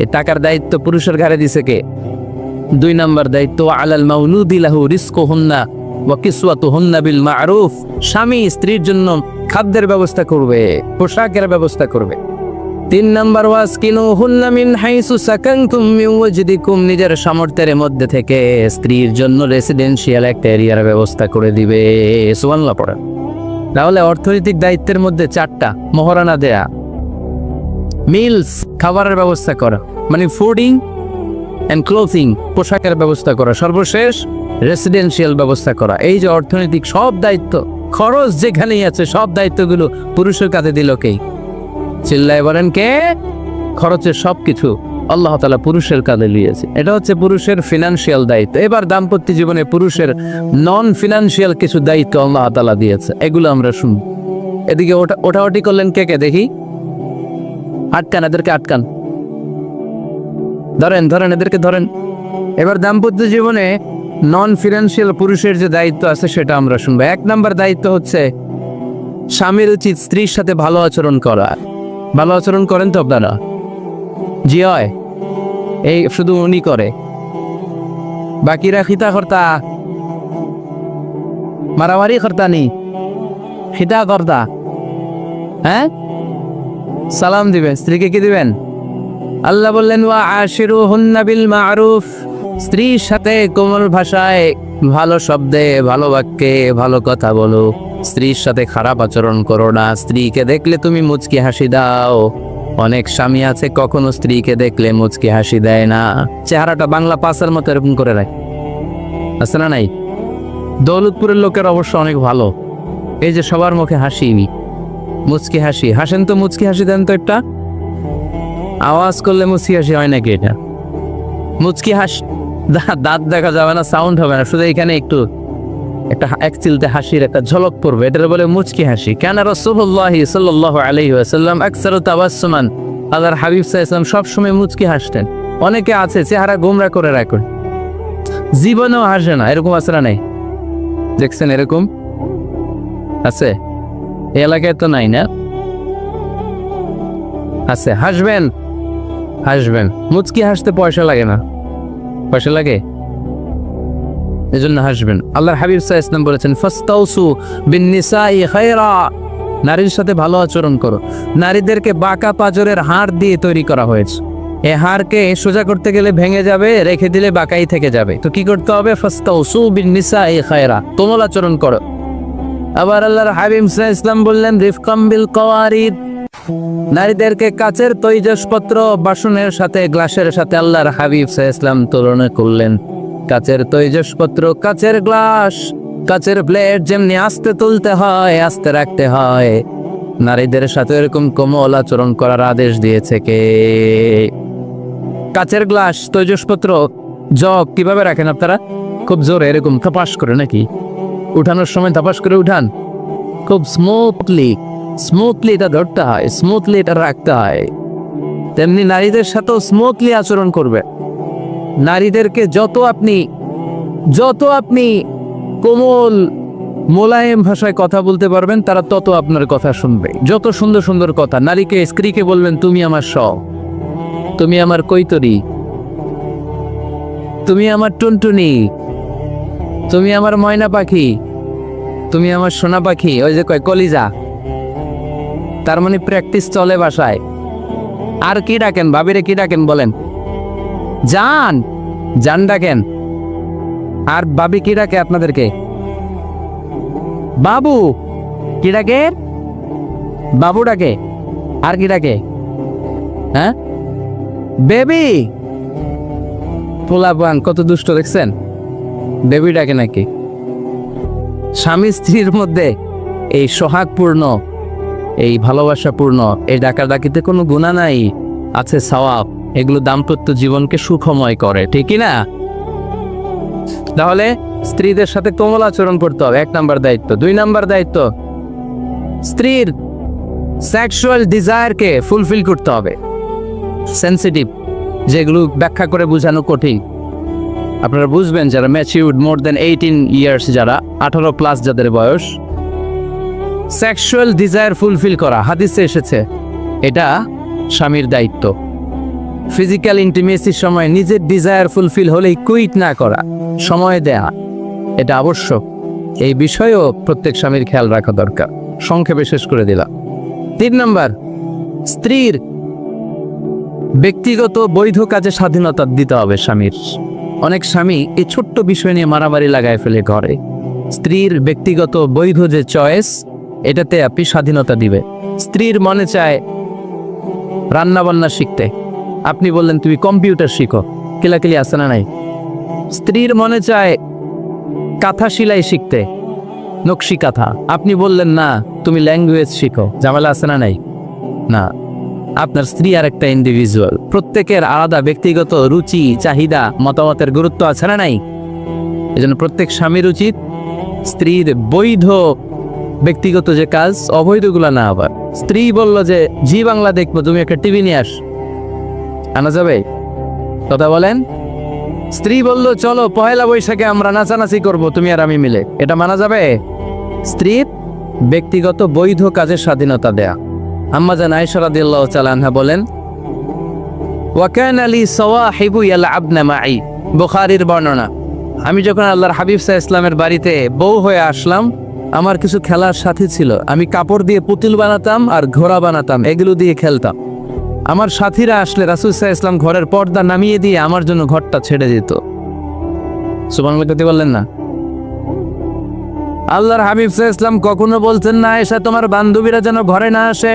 এই টাকার দায়িত্ব পুরুষের ঘাড়ে দিছে কে? 2 নম্বর দায়িত্ব, আলাল মাউলুদি লাহু রিজকুহুন্না ওয়া কিসওয়াতুহুন্না বিল মা'রুফ। স্বামী স্ত্রীর জন্য খাদ্যের ব্যবস্থা করবে, পোশাকের ব্যবস্থা করবে। তিন নাম্বার ওয়াসকিনুহুন্না মিন হাইসু সাকানতুম মিন ওয়াজদিকুম, নিজের সামর্থ্যের মধ্যে থেকে স্ত্রীর জন্য রেসিডেন্সিয়াল একটা এরিয়ার ব্যবস্থা করে দিবে। সুবহানাল্লাহ পড়ে। তাহলে অর্থনৈতিক দায়িত্বের মধ্যে চারটা: মহারানা দেয়া, মিলস খাবারের ব্যবস্থা করা, মানে ফুডিং অ্যান্ড ক্লোথিং পোশাকের ব্যবস্থা করা, সর্বশেষ রেসিডেন্সিয়াল ব্যবস্থা করা। এই যে অর্থনৈতিক সব দায়িত্ব, খরচ যেখানেই আছে সব দায়িত্বগুলো পুরুষের কাঁধে দিল কে? চিল্লায় বলেন কে? খরচের সবকিছু আল্লাহ তাআলা পুরুষের কাঁধে নিয়েছে। এটা হচ্ছে পুরুষের ফিনান্সিয়াল দায়িত্ব। এবার দাম্পত্য জীবনে পুরুষের নন ফিনান্সিয়াল কিছু দায়িত্ব আল্লাহ তাআলা দিয়েছে, এগুলো আমরা শুনি। এদিকে ওঠাওটি করলেন কে কে দেখি? আটকান, এদেরকে আটকান, ধরেন ধরেন, এদেরকে ধরেন। এবার দাম্পত্য জীবনে নন ফিনান্সিয়াল পুরুষের যে দায়িত্ব আছে সেটা আমরা শুনবো। এক নাম্বার দায়িত্ব হচ্ছে স্বামীর উচিত স্ত্রীর সাথে ভালো আচরণ করা। ভালো আচরণ করেন তো আপনারা? জি হয়, এই শুধু উনি করে, বাকিরা খিতা কর্তা, মারামারি কর্তা নি, খিতা কর্তা। হ্যাঁ, সালাম দিবেন, স্ত্রীকে কি দিবেন? আল্লাহ বললেন ওয়া আশিরুহুন্না বিল মারুফ, স্ত্রীর সাথে কোমল ভাষায়, ভালো শব্দে, ভালো বাক্যে ভালো কথা বলো। স্ত্রীর সাথে খারাপ আচরণ করো না। স্ত্রীকে দেখলে তুমি মুচকি হাসি দাও। অনেক স্বামী আছে কখনো স্ত্রীকে দেখলে মুচকি হাসি দেয় না, চেহারাটা বাংলা পাঁচের মতো এরকম করে রাখে, আছে না নাই? দৌলতপুরের লোকের অবশ্য অনেক ভালো, এই যে সবার মুখে হাসি, মুচকি হাসি। হাসেন তো, মুচকি হাসি দেন তো একটা। আওয়াজ করলে মুচকি হাসি হয় নাকি? এটা মুচকি হাসি, দাঁত দেখা যাবে না, সাউন্ড হবে না, শুধু এখানে একটু একটা এক চিলতে হাসির একটা ঝলক পড়বে, এটা বলে মুচকি হাসি। কেন রাসূলুল্লাহ সাল্লাল্লাহু আলাইহি ওয়াসাল্লাম আকসারু তাবাসসুমান, আল্লাহর হাবিব সাল্লাল্লাহু আলাইহি ওয়াসাল্লাম সব সময় মুচকি হাসতেন। অনেকে আছে চেহারা গোমরা করে রাখে, জীবনেও হাসে না, এরকম আছে না নাই? দেখছেন এরকম আছে? এই এলাকায় তো নাই না? আছে। হাসবেন, হাসবেন। মুচকি হাসতে পয়সা লাগে না, পয়সা লাগে, এজন্য হাসবেন। আল্লাহর হাবিব সাল্লাল্লাহু আলাইহি ওয়াসাল্লাম বলেছেন ফাস্তাউসু বিন-নিসাই খায়রা, নারীর সাথে ভালো আচরণ করো। নারীদেরকে বাঁকা পাঁজরের হাড় দিয়ে তৈরি করা হয়েছে। এই হাড়কে সোজা করতে গেলে ভেঙে যাবে, রেখে দিলে বাঁকাই থেকে যাবে। তো কি করতে হবে? ফাস্তাউসু বিন-নিসাই খায়রা, কোমল আচরণ করো। আবার আল্লাহর হাবিব সাল্লাল্লাহু আলাইহি ওয়াসাল্লাম বললেন রিফকাম বিল কাওয়ারিদ, নারীদেরকে কাচের তৈজসপত্র বাসনের সাথে, গ্লাসের সাথে আল্লাহর হাবিব সাল্লাল্লাহু আলাইহি ওয়াসাল্লাম তুলনা করলেন। কাচের তৈজসপত্র, কাচের গ্লাস, কাচের প্লেট যেমনি আস্তে তুলতে হয়, আস্তে রাখতে হয়, নারীদের সাথে এরকম কোমল আচরণ করার আদেশ দিয়েছে কে? কাচের গ্লাস, তৈজসপত্র, জগ কিভাবে রাখেন আপনারা? খুব জোরে এরকম থাপাস করে নাকি? উঠানোর সময় থাপাস করে উঠান? খুব স্মুথলি, স্মুথলি এটা ধরতে হয়, স্মুথলি এটা রাখতে হয়। তেমনি নারীদের সাথেও স্মুথলি আচরণ করবে। নারীদেরকে যত আপনি কোমল মোলায়েম ভাষায় কথা বলতে পারবেন, তারা তত আপনার কথা শুনবে। যত সুন্দর সুন্দর কথা, নারীকে, স্ত্রীকে বলবেন তুমি আমার সব, তুমি আমার কৈতরি, তুমি আমার টুনটুনি, তুমি আমার ময়না পাখি, তুমি আমার সোনা পাখি। ওই যে কয় কলিজা, তার মানে প্র্যাকটিস চলে বাসায়। আর কি ডাকেন? ভাবিরে কি ডাকেন বলেন? জান, জান ডাকেন। আর ভাবি কি ডাকে আপনাদেরকে? বাবু। কি ডাকে? বাবু ডাকে। আর কি ডাকে? হ্যাঁ, বেবি। পোলাপান কত দুষ্ট দেখছেন, বেবি ডাকে নাকি? স্বামী স্ত্রীর মধ্যে এই সোহাগপূর্ণ, এই ভালোবাসাপূর্ণ এই ডাকাডাকিতে কোনো গুনাহ নাই, আছে সওয়াব। এগুলো দাম্পত্য জীবনকে সুখময় করে, ঠিকই না? তাহলে স্ত্রীদের সাথে কোমল আচরণ করতে হবে, এক নাম্বার দায়িত্ব। দুই নাম্বার দায়িত্ব, স্ত্রীর সেক্সুয়াল ডিজায়ারকে ফুলফিল করতে হবে। সেনসিটিভ, যেগুলো ব্যাখ্যা করে বোঝানো কঠিন, আপনারা বুঝবেন যারা ম্যাচিউরড, মোর দেন 18 ইয়ার্স, যারা 18+ যাদের বয়স, সেক্সুয়াল ডিজায়ার ফুলফিল করা হাদিসে এসেছে, এটা স্বামীর দায়িত্ব। ফিজিক্যাল ইন্টিমেসির সময় নিজের ডিজায়ার ফুলফিল হলেই কুইট না করা, সময় দেয়া, এটা আবশ্যক। এই বিষয়েও প্রত্যেক স্বামীর খেয়াল রাখা দরকার। সংক্ষেপে শেষ করে দিলাম। 3 নাম্বার, স্ত্রীর ব্যক্তিগত বৈধ কাজে স্বাধীনতা দিতে হবে স্বামীর। অনেক স্বামী এই ছোট্ট বিষয় নিয়ে মারামারি লাগায় ফেলে ঘরে। স্ত্রীর ব্যক্তিগত বৈধ যে চয়েস, এটাতে আপনি স্বাধীনতা দিবে। স্ত্রীর মনে চায় রান্না বান্না শিখতে, আপনি বললেন তুমি কম্পিউটার শিখো, কিলাকিলি আছে না নাই? স্ত্রীর মনে চায় কাঁথা সেলাই শিখতে, নকশি কাঁথা, আপনি বললেন না তুমি ল্যাঙ্গুয়েজ শিখো, ঝামেলা আছে না নাই? না, আপনার স্ত্রী আর একটা ইন্ডিভিজুয়াল, প্রত্যেকের আলাদা ব্যক্তিগত রুচি, চাহিদা, মতামতের গুরুত্ব আছে না নাই? এজন্য প্রত্যেক স্বামীর উচিত স্ত্রীর বৈধ ব্যক্তিগত যে কাজ, অবৈধগুলা না। আবার স্ত্রী বলল যে জি বাংলা দেখবো, তুমি একটা টিভি নিয়ে আনা যাবে? কথা বলেন। স্ত্রী বলল চলো পহেলা বৈশাখে আমরা নাচানাচি করব তুমি আর আমি মিলে, এটা মানা যাবে? স্ত্রীর ব্যক্তিগত বৈধ কাজের স্বাধীনতা দেয়া। আম্মা জান আয়েশা রাদিয়াল্লাহু তাআলা আনহা বলেন, ওয়া কানা লি সাওয়াহিবু ইয়ালআবনা মাই, বুখারীর বর্ণনা। আমি যখন আল্লাহর হাবিব সাল্লাল্লাহু আলাইহি ওয়াসাল্লামের বাড়িতে বউ হয়ে আসলাম, আমার কিছু খেলার সাথী ছিল। আমি কাপড় দিয়ে পুতুল বানাতাম আর ঘোড়া বানাতাম, এগুলো দিয়ে খেলতাম। আমার সাথীরা আসলে রাসূল সাল্লাল্লাহু আলাইহি ওয়াসাল্লাম ঘরের পর্দা নামিয়ে দিয়ে আমার জন্য ঘরটা ছেড়ে দিত। সুবহানাল্লাহ বললেন না? আল্লাহর হাবিব সাল্লাল্লাহু আলাইহি ওয়াসাল্লাম কখনো বলতেন না আয়েশা তোমার বান্ধবীরা যেন ঘরে না আসে,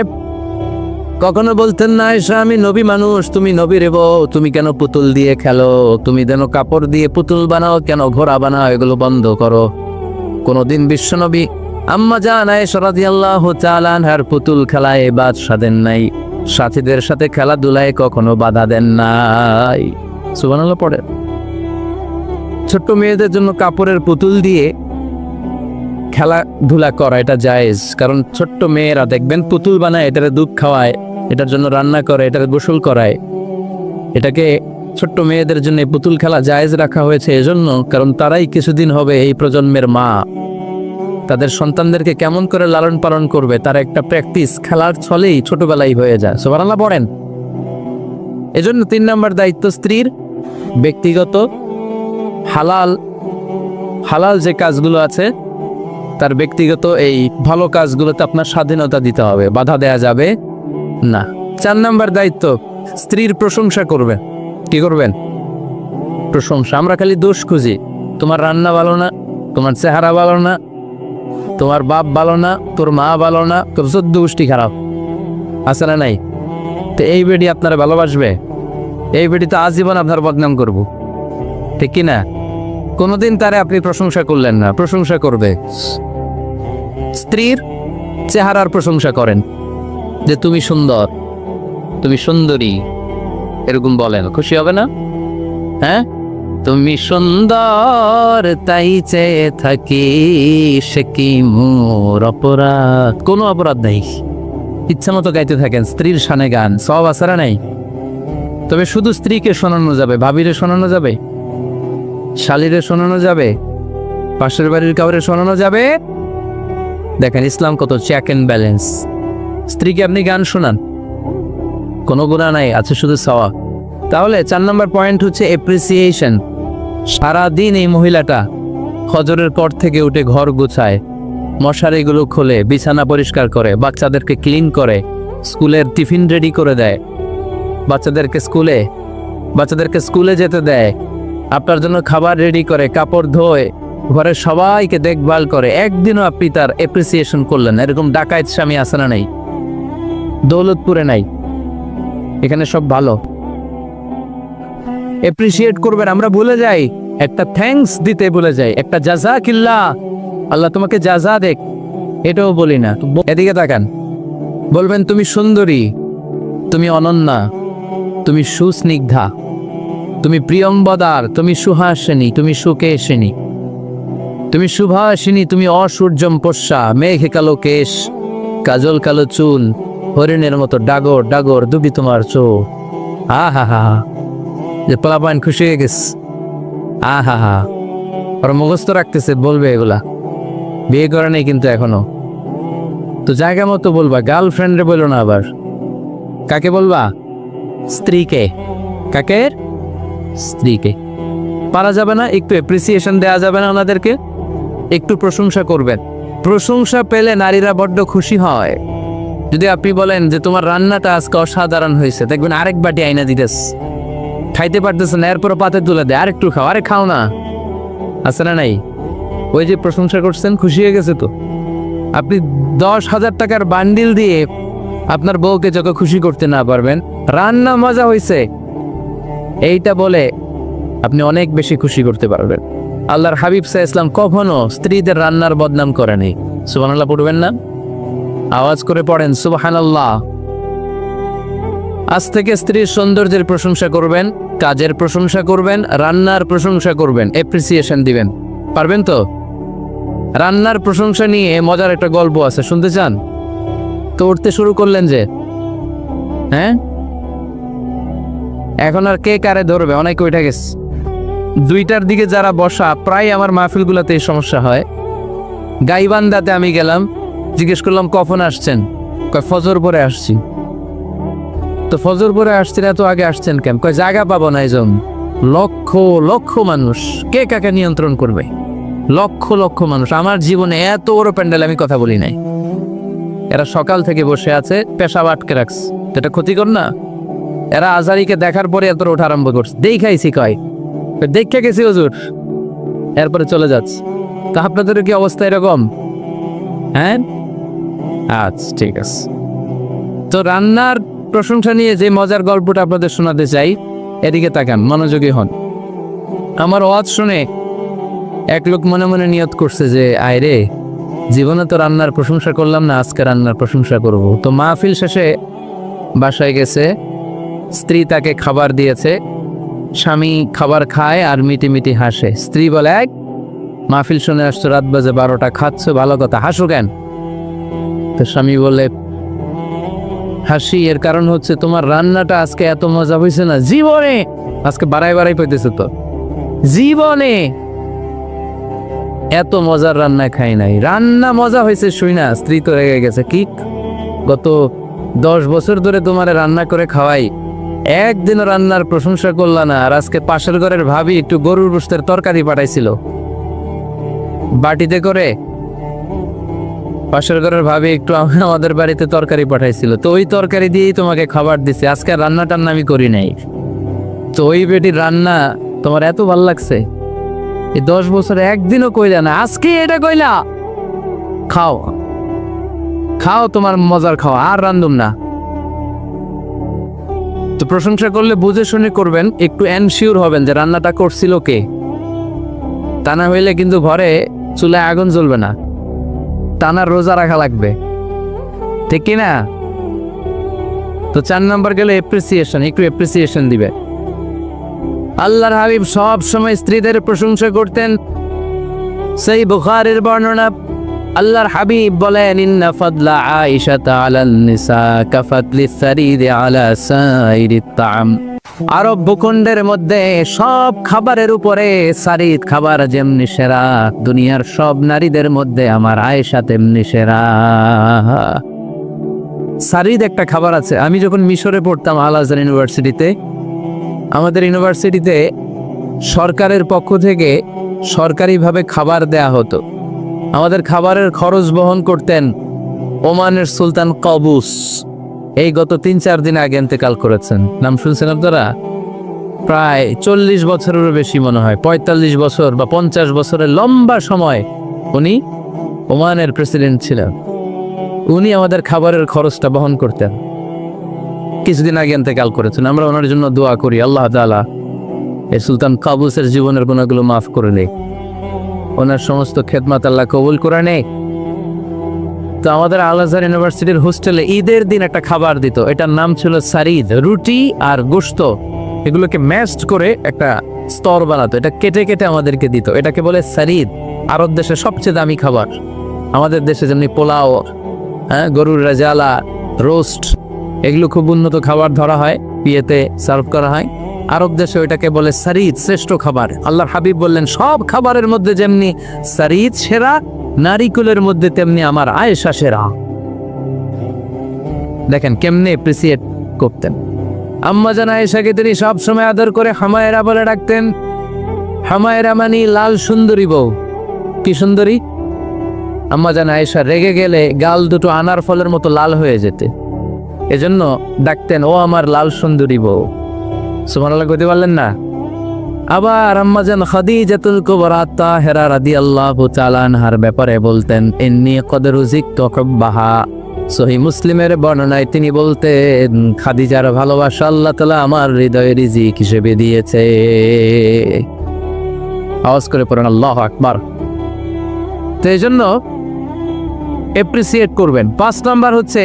কখনো বলতেন না আয়েশা আমি নবী মানুষ, তুমি নবীর বউ, তুমি কেন পুতুল দিয়ে খেলো, তুমি যেন কাপড় দিয়ে পুতুল বানাও, কেন ঘোড়া বানাও, এগুলো বন্ধ করো। কোনদিন বিশ্বনবী আম্মা জান আয়েশা রাদিয়াল্লাহু তাআলা আনহার পুতুল খেলায় বাদ সাধেন নাই, সাথীদের সাথে খেলাধুলায় কখনো বাধা দেন নাই। সুবহানাল্লাহ পড়ে। ছোট্ট মেয়েদের জন্য কাপড়ের পুতুল দিয়ে খেলাধুলা করা এটা জায়েজ, কারণ ছোট্ট মেয়েরা দেখবেন পুতুল বানায়, এটারে দুধ খাওয়ায়, এটার জন্য রান্না করে, এটারে গোসল করায়। এটাকে ছোট্ট মেয়েদের জন্য পুতুল খেলা জায়েজ রাখা হয়েছে এজন্য, কারণ তারাই কিছুদিন হবে এই প্রজন্মের মা। তাদের সন্তানদেরকে কেমন করে লালন পালন করবে তার একটা প্র্যাকটিস খেলার ছলেই ছোটবেলায় হয়ে যায়। সুবহানাল্লাহ পড়েন। এজন্য 3 নম্বর দায়িত্ব স্ত্রীর ব্যক্তিগত হালাল যে কাজগুলো আছে, তার ব্যক্তিগত এই ভালো কাজগুলোতে আপনার স্বাধীনতা দিতে হবে, বাধা দেয়া যাবে না। 4 নম্বর দায়িত্ব স্ত্রীর প্রশংসা করবেন। কি করবেন? প্রশংসা। আমরা খালি দোষ খুঁজি, তোমার রান্না ভালো না, তোমার চেহারা ভালো না, তোমার বাপ ভালো না, তোর মা ভালো না, তোর 14 গোষ্ঠী খারাপ, আছে না নাই? তো এই বেডি আপনারা ভালোবাসবে? এই বেডি তো আজীবন আপনার বদনাম করবো, ঠিক কি না? কোনোদিন তারে আপনি প্রশংসা করলেন না, প্রশংসা করবে। স্ত্রীর চেহারার প্রশংসা করেন, যে তুমি সুন্দর, তুমি সুন্দরী, এরকম বলেন, খুশি হবে না? হ্যাঁ, তুমি সুন্দর তাই চেয়ে থাকি, সে কি মোর অপরাধ? কোনো অপরাধ নাই, ইচ্ছা মতো গাইতে থাকেন স্ত্রীর শানে গান, সব আসারা নাই। তবে শুধু স্ত্রীকে শোনানো যাবে, ভাবিরে শোনানো যাবে, শালিরে শোনানো যাবে, পাশের বাড়ির কাউরে শোনানো যাবে? দেখেন ইসলাম কত চেক এন্ড ব্যালেন্স। স্ত্রীকে আপনি গান শোনান, কোনো গুনাহ নাই, আছে শুধু সওয়াব। তাহলে 4 নম্বর পয়েন্ট হচ্ছে এপ্রিসিয়েশন। সারাদিন এই মহিলাটা ফজরের পর থেকে উঠে ঘর গুছায়, মশারিগুলো খোলে, বিছানা পরিষ্কার করে, বাচ্চাদেরকে ক্লিন করে, স্কুলের টিফিন রেডি করে দেয়, বাচ্চাদেরকে স্কুলে যেতে দেয়, আপনার জন্য খাবার রেডি করে, কাপড় ধোয়, ঘরের সবাইকে দেখভাল করে। একদিনও আপনি তার এপ্রিসিয়েশন করলেন? এরকম ডাকাইত স্বামী আছে না নাই? দৌলতপুরে নাই, এখানে সব ভালো। এপ্রিসিয়েট করবেন, আমরা ভুলে যাই, একটা থ্যাঙ্কস দিতে ভুলে যাই, একটা জাযাকিল্লাহ, আল্লাহ তোমাকে জাযা দেখ, এটাও বলি না। এদিকে তাকান, বলবেন তুমি সুন্দরী, তুমি অনন্যা, তুমি সুস্নিগ্ধা, তুমি প্রিয়ম্বদার, তুমি সুহাসিনী, তুমি সুকেশিনী, তুমি সুভাষিনী, তুমি অসূর্যম পোষ্যা, মেঘে কালো কেশ, কাজল কালো চুল, হরিণের মতো ডাগর ডাগর দুবি তোমার চোখ। আহা হা, যে পোলাপান খুশি হয়ে গেছে, আহা হা, ওর মুখস্থ রাখতেছে, বলবে এগুলা, বিয়ে করে নেই কিন্তু এখনো। তো জায়গা মতো বলবা, গার্লফ্রেন্ডে বলো না। আবার কাকে বলবা? স্ত্রীকে। কাকে? স্ত্রীকে। পারা যাবে না? একটু এপ্রিসিয়েশন দেওয়া যাবে না ওনাদেরকে? একটু প্রশংসা করবেন। প্রশংসা পেলে নারীরা বড্ড খুশি হয়। যদি আপনি বলেন যে তোমার রান্নাটা আজকে অসাধারণ হয়েছে, দেখবেন আরেক বাটি আইনা দিতেস, খাইতে পারতেছে না, এরপর পাতে তুলে দেয়, আরেকটু খাও, আরে খাও না, আছে না নাই? ওই যে প্রশংসা করছেন, খুশি হয়ে গেছে তো। আপনি 10,000 টাকার বান্ডিল দিয়ে আপনার বউকে যখন খুশি করতে না পারবেন, রান্না মজা হয়েছে এইটা বলে আপনি অনেক বেশি খুশি করতে পারবেন। আল্লাহর হাবিব সাল্লাল্লাহু আলাইহি ওয়াসাল্লাম কখনো স্ত্রীদের রান্নার বদনাম করেনি। সুবহানাল্লাহ পড়বেন না? আওয়াজ করে পড়েন সুবহানাল্লাহ। আজ থেকে স্ত্রীর সৌন্দর্যের প্রশংসা করবেন, কাজের প্রশংসা করবেন, রান্নার প্রশংসা করবেন, এপ্রিসিয়েশন দিবেন। পারবেন তো? রান্নার প্রশংসা নিয়ে মজার একটা গল্প আছে, শুনতে চান? তো উঠতে শুরু করলেন যে, হ্যাঁ এখন আর কে কারে ধরবে, অনেকে উঠে গেছে। 2টার দিকে যারা বসা, প্রায় আমার মাহফিলগুলোতে এই সমস্যা হয়। গাইবান্ধাতে আমি গেলাম, জিজ্ঞেস করলাম কখন আসছেন, কয় ফজর পরে আসছি। তো ফজর পরে আসছেন, এত আগে আসছেন কেন? কয় জায়গা পাবো না এইজন, লক্ষ লক্ষ মানুষ, কে কাকে নিয়ন্ত্রণ করবে? লক্ষ লক্ষ মানুষ। আমার জীবনে এত বড় প্যান্ডেল আমি কথা বলি নাই। এরা সকাল থেকে বসে আছে, পেশাব আটকে রাখছে, এটা ক্ষতিকর না? এরা আজারিকে দেখার পরে এত ওঠা আরম্ভ করছে, দেখাইছি, কয় দেখে গেছি হুজুর, এরপরে চলে যাচ্ছে। তা আপনাদের কি অবস্থা এরকম? হ্যাঁ, আচ্ছা ঠিক আছে। তো রান্নার প্রশংসা নিয়ে যে মজার গল্পটা আপনাদের শোনাতে চাই, এদিকে তাকান, মনোযোগী হন। আমার ওয়াজ শুনে এক লোক মনে মনে নিয়ত করছে যে আয় রে, জীবনে তো রান্নার প্রশংসা করলাম না, আজকে রান্নার প্রশংসা করব। তো মাহফিল শেষে বাসায় গেছে, স্ত্রী তাকে খাবার দিয়েছে, স্বামী খাবার খায় আর মিটি মিটি হাসে। স্ত্রী বলে, এক মাহফিল শুনে আসছো, রাত বাজে 12টা, খাচ্ছ ভালো কথা, হাসো কেন? তো স্বামী বলে, হাসি এর কারণ হচ্ছে তোমার রান্নাটা আজকে এত মজা হয়েছে না জীবনে, আজকে বাড়াই বাড়াই পেতেছে, তো জীবনে এত মজার রান্না খাই নাই। রান্না মজা হয়েছে শুই না, স্ত্রী তো রেগে গেছে, কি গত 10 বছর ধরে তোমারে রান্না করে খাওয়াই, একদিনও রান্নার প্রশংসা করলা না, আর আজকে পাশের ঘরের ভাবি একটু গরুর গোশতের তরকারি পাঠাইছিল বাটিতে করে, পাশের ঘরের ভাবি একটু আমাদের বাড়িতে তরকারি পাঠাইছিল, তো ওই তরকারি দিয়েই তোমাকে খাবার দিছে, আজকে রান্না টান্না আমি করি নাই। তো ওই বেটির রান্না তোমার এত ভাল লাগছে, এই 10 বছরে একদিনও কইলা না, আজকে এটা কইলা, খাও খাও, তোমার মজার খাও, আর রান্ধুম না। তো প্রশংসা করলে বুঝে শুনে করবেন, একটু এনশিওর হবেন যে রান্নাটা করছিল কে, তা না হইলে কিন্তু ঘরে চুলায় আগুন জ্বলবে না, টানা রোজা রাখা লাগবে, ঠিক কিনা? তো 4 নম্বর গেলে এপ্রিসিয়েশন, একটু এপ্রিসিয়েশন দিবে। আল্লাহর হাবিব সব সময় স্ত্রীদের প্রশংসা করতেন। সেই বুখারীর বর্ণনা, আল্লাহর হাবিব বলেন, ইন্না ফাদলা আয়েশা আলান নিসা কাফাতলি সারিদ আলা সাইরিত তাম। আরব ভূখণ্ডের মধ্যে সব খাবারের উপরে সারিদ খাবার যেমনি সেরা, দুনিয়ার সব নারীদের মধ্যে আমার আয়েশা তেমনি সেরা। সারিদ একটা খাবার আছে। আমি যখন মিশরে পড়তাম আল আজহার ইউনিভার্সিটিতে, আমাদের ইউনিভার্সিটিতে সরকারের পক্ষ থেকে সরকারিভাবে খাবার দেয়া হতো। আমাদের খাবারের খরচ বহন করতেন ওমানের সুলতান কাবুস। এই গত 3-4 দিন আগে ইন্তেকাল করেছেন। নাম শুনছেন আপনারা? প্রায় 40 বছরেরও বেশি, মনে হয় 45 বছর বা 50 বছরের লম্বা সময় উনি ওমানের প্রেসিডেন্ট ছিলেন। উনি আমাদের খাবারের খরচটা বহন করতেন। কিছুদিন আগে ইন্তেকাল করেছেন। আমরা ওনার জন্য দোয়া করি, আল্লাহ তাআলা এই সুলতান কাবুসের জীবনের গুনাহগুলো মাফ করে নেই, ওনার সমস্ত খেদমত আল্লাহ কবুল করে নেই। তো আমাদের আল আজহার ইউনিভার্সিটির হোস্টেলে ঈদের দিন একটা খাবার দিত, এটার নাম ছিল সারিদ। রুটি আর গোশত এগুলোকে ম্যাশড করে একটা স্তর বানাতো, এটা কেটে কেটে আমাদেরকে দিত, এটাকে বলে সারিদ। আরব দেশে সবচেয়ে দামি খাবার। আমাদের দেশে যেমনি পোলাও, হ্যাঁ, গরুর রেজালা, রোস্ট, এগুলো খুব উন্নত খাবার ধরা হয়, বিয়েতে সার্ভ করা হয়। আরব দেশে ওইটাকে বলে সারিদ, শ্রেষ্ঠ খাবার। আল্লাহর হাবিব বললেন, সব খাবারের মধ্যে যেমনি সারিদ সেরা, নারিকুলের মধ্যে তেমনি আমার আয়েশা সেরা। দেখেন কেমনে এপ্রিসিয়েট করতেন। আম্মা জান আয়েশাকে তিনি সব সময় আদর করে হামায়রা বলে ডাকতেন। হামায়রা মানে লাল সুন্দরী বউ। কি সুন্দরী? আম্মা জান আয়েশা রেগে গেলে গাল দুটো আনার ফলের মতো লাল হয়ে যেত, এজন্য ডাকতেন ও আমার লাল সুন্দরী বউ। সুবহানাল্লাহ কইতে পারলেন না? আবার আম্মা জান খাদিজাতুল কুবরা তাহেরা রাদিয়াল্লাহু তাআলা আনহার ব্যাপারে বলতেন ইন্নী কদ রুজিকতু হুব্বাহা। সহিহ মুসলিমের বর্ণনায় তিনি বলতেন খাদিজার ভালোবাসা আল্লাহ তাআলা আমার হৃদয়ে রিজিক হিসেবে দিয়েছে। আওয়াজ করে পড়েন আল্লাহু আকবার। তো এই জন্য এপ্রিসিয়েট করবেন। 5 নাম্বার হচ্ছে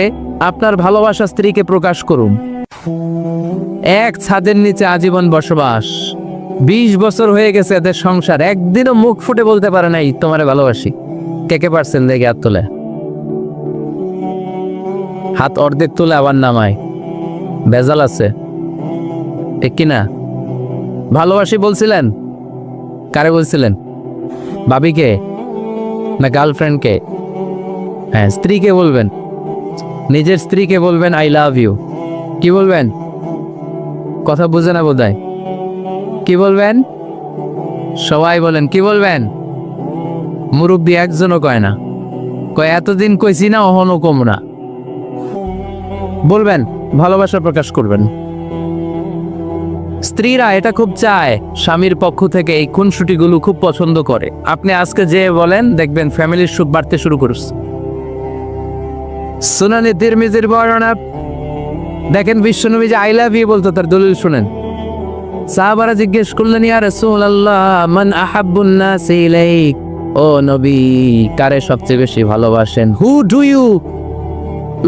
আপনার ভালোবাসা স্ত্রীকে প্রকাশ করুন। এক ছাদের নিচে আজীবন বসবাস, 20 বছর হয়ে গেছে এদের সংসার, একদিনও মুখ ফুটে বলতে পারে নাই তোমারে ভালোবাসি। কে কে পারছেন দেখে হাত তোলে, হাত অর্ধেক তুলে আবার নামায়, ভেজাল আছে ঠিক কিনা? ভালোবাসি বলছিলেন? কারে বলছিলেন? ভাবিকে না গার্লফ্রেন্ডকে? হ্যাঁ, স্ত্রীকে বলবেন, নিজের স্ত্রীকে বলবেন আই লাভ ইউ। কি বলবেন? কথা বুঝে না বোধহয়। কি বলবেন? সবাই বলেন কি বলবেন? মুরব্বী একজনও কয় না, কয় এতদিন কইছি না অহনো কম না। বলবেন, ভালোবাসা প্রকাশ করবেন। স্ত্রীরা এটা খুব চায়, স্বামীর পক্ষ থেকে এই খুনসুটিগুলো খুব পছন্দ করে। আপনি আজকে যে বলেন দেখবেন ফ্যামিলির সুখ বাড়তে শুরু করছে। সুনানে তিরমিজির বর্ণনা দেখেন, বিশ্বনবী যে আই লাভ ইউ বলতো তার দলিল শুনেন। সাহাবারা জিজ্ঞেস করলেন ইয়া রাসূলুল্লাহ মান আহাব্বুন নাসি ইলাইক, ও নবী কারে সবচেয়ে বেশি ভালোবাসেন? Who do you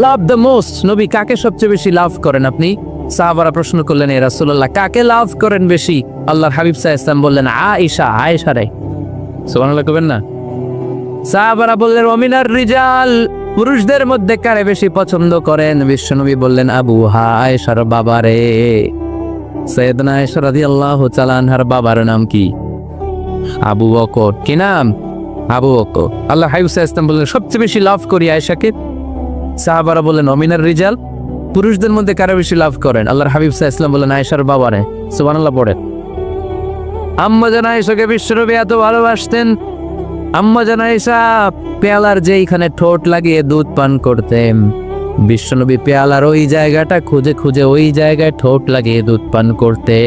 love the most? নবী কাকে সবচেয়ে বেশি লাভ করেন আপনি? সাহাবারা প্রশ্ন করলেন ইয়া রাসূলুল্লাহ কাকে লাভ করেন বেশি? আল্লাহর হাবিব সাল্লাল্লাহু আলাইহি ওয়াসাল্লাম বললেন আয়েশা, আয়েশা রে। সুবহানাল্লাহ কইবেন না? সাহাবারা বললেন ওমিনার রিজাল, পুরুষদের মধ্যে কারে বেশি পছন্দ করেন? বিশ্বনবী বললেন আবুহা, আয়েশার বাবা রে। সাইয়েদনা আয়েশা রাদিয়াল্লাহু তাআলা আনহার বাবার নাম কি? আবু বকর। কি নাম? আবু বকর। আল্লাহ হাবিব সাল্লাল্লাহু আলাইহি ওয়াসাল্লাম বললেন সবচেয়ে বেশি লাভ করি আয়েশাকে। সাহাবারা বললেন ওমিনার রিজাল, পুরুষদের মধ্যে কারে বেশি লাভ করেন? আল্লাহর হাবিব সাল্লাল্লাহু আলাইহি ওয়াসাল্লাম বললেন আয়েশার বাবা রে। সুবহানাল্লাহ পড়েন। আম্মা জান আয়েশাকে বিশ্বনবী এত ভালোবাসতেন, আম্মা জান আয়েশা পেয়ালার যেইখানে ঠোঁট লাগিয়ে দুধ পান করতেন, বিশ্বনবী পেয়ালার ওই জায়গাটা খুঁজে খুঁজে ওই জায়গায় ঠোঁট লাগিয়ে দুধ পান করতে।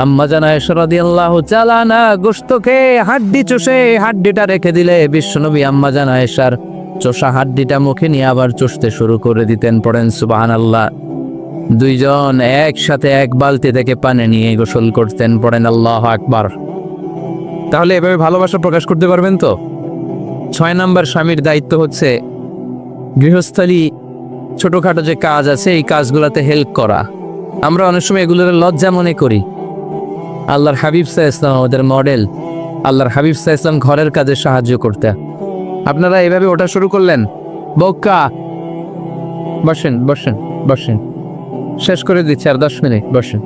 আম্মা জান আয়েশা রাদিয়াল্লাহু তাআলা আনহা গোশত খেয়ে হাড্ডি চষে হাড্ডিটা রেখে দিলে বিশ্বনবী আম্মা জান আয়েশার চষা হাড্ডিটা মুখে নিয়ে আবার চষতে শুরু করে দিতেন। পড়েন সুবহানাল্লাহ। দুইজন একসাথে এক বালতি থেকে পানি নিয়ে গোসল করতেন। পড়েন আল্লাহু আকবার। তাহলে এভাবে ভালোবাসা প্রকাশ করতে পারবেন তো? 6 নাম্বার স্বামীর দায়িত্ব হচ্ছে গৃহস্থলী ছোটখাটো যে কাজ আছে এই কাজগুলোতে হেল্প করা। আমরা অনেক সময় এগুলোর লজ্জা মনে করি। আল্লাহর হাবিব সাল্লাল্লাহু আলাইহি ওয়াসাল্লাম ওদের মডেল। আল্লাহর হাবিব সাল্লাল্লাহু আলাইহি ওয়াসাল্লাম ঘরের কাজে সাহায্য করতে। আপনারা এভাবে ওটা শুরু করলেন, বউকা বসেন বসেন বসেন, শেষ করে দিচ্ছি আর 10 মিনিট, বসেন।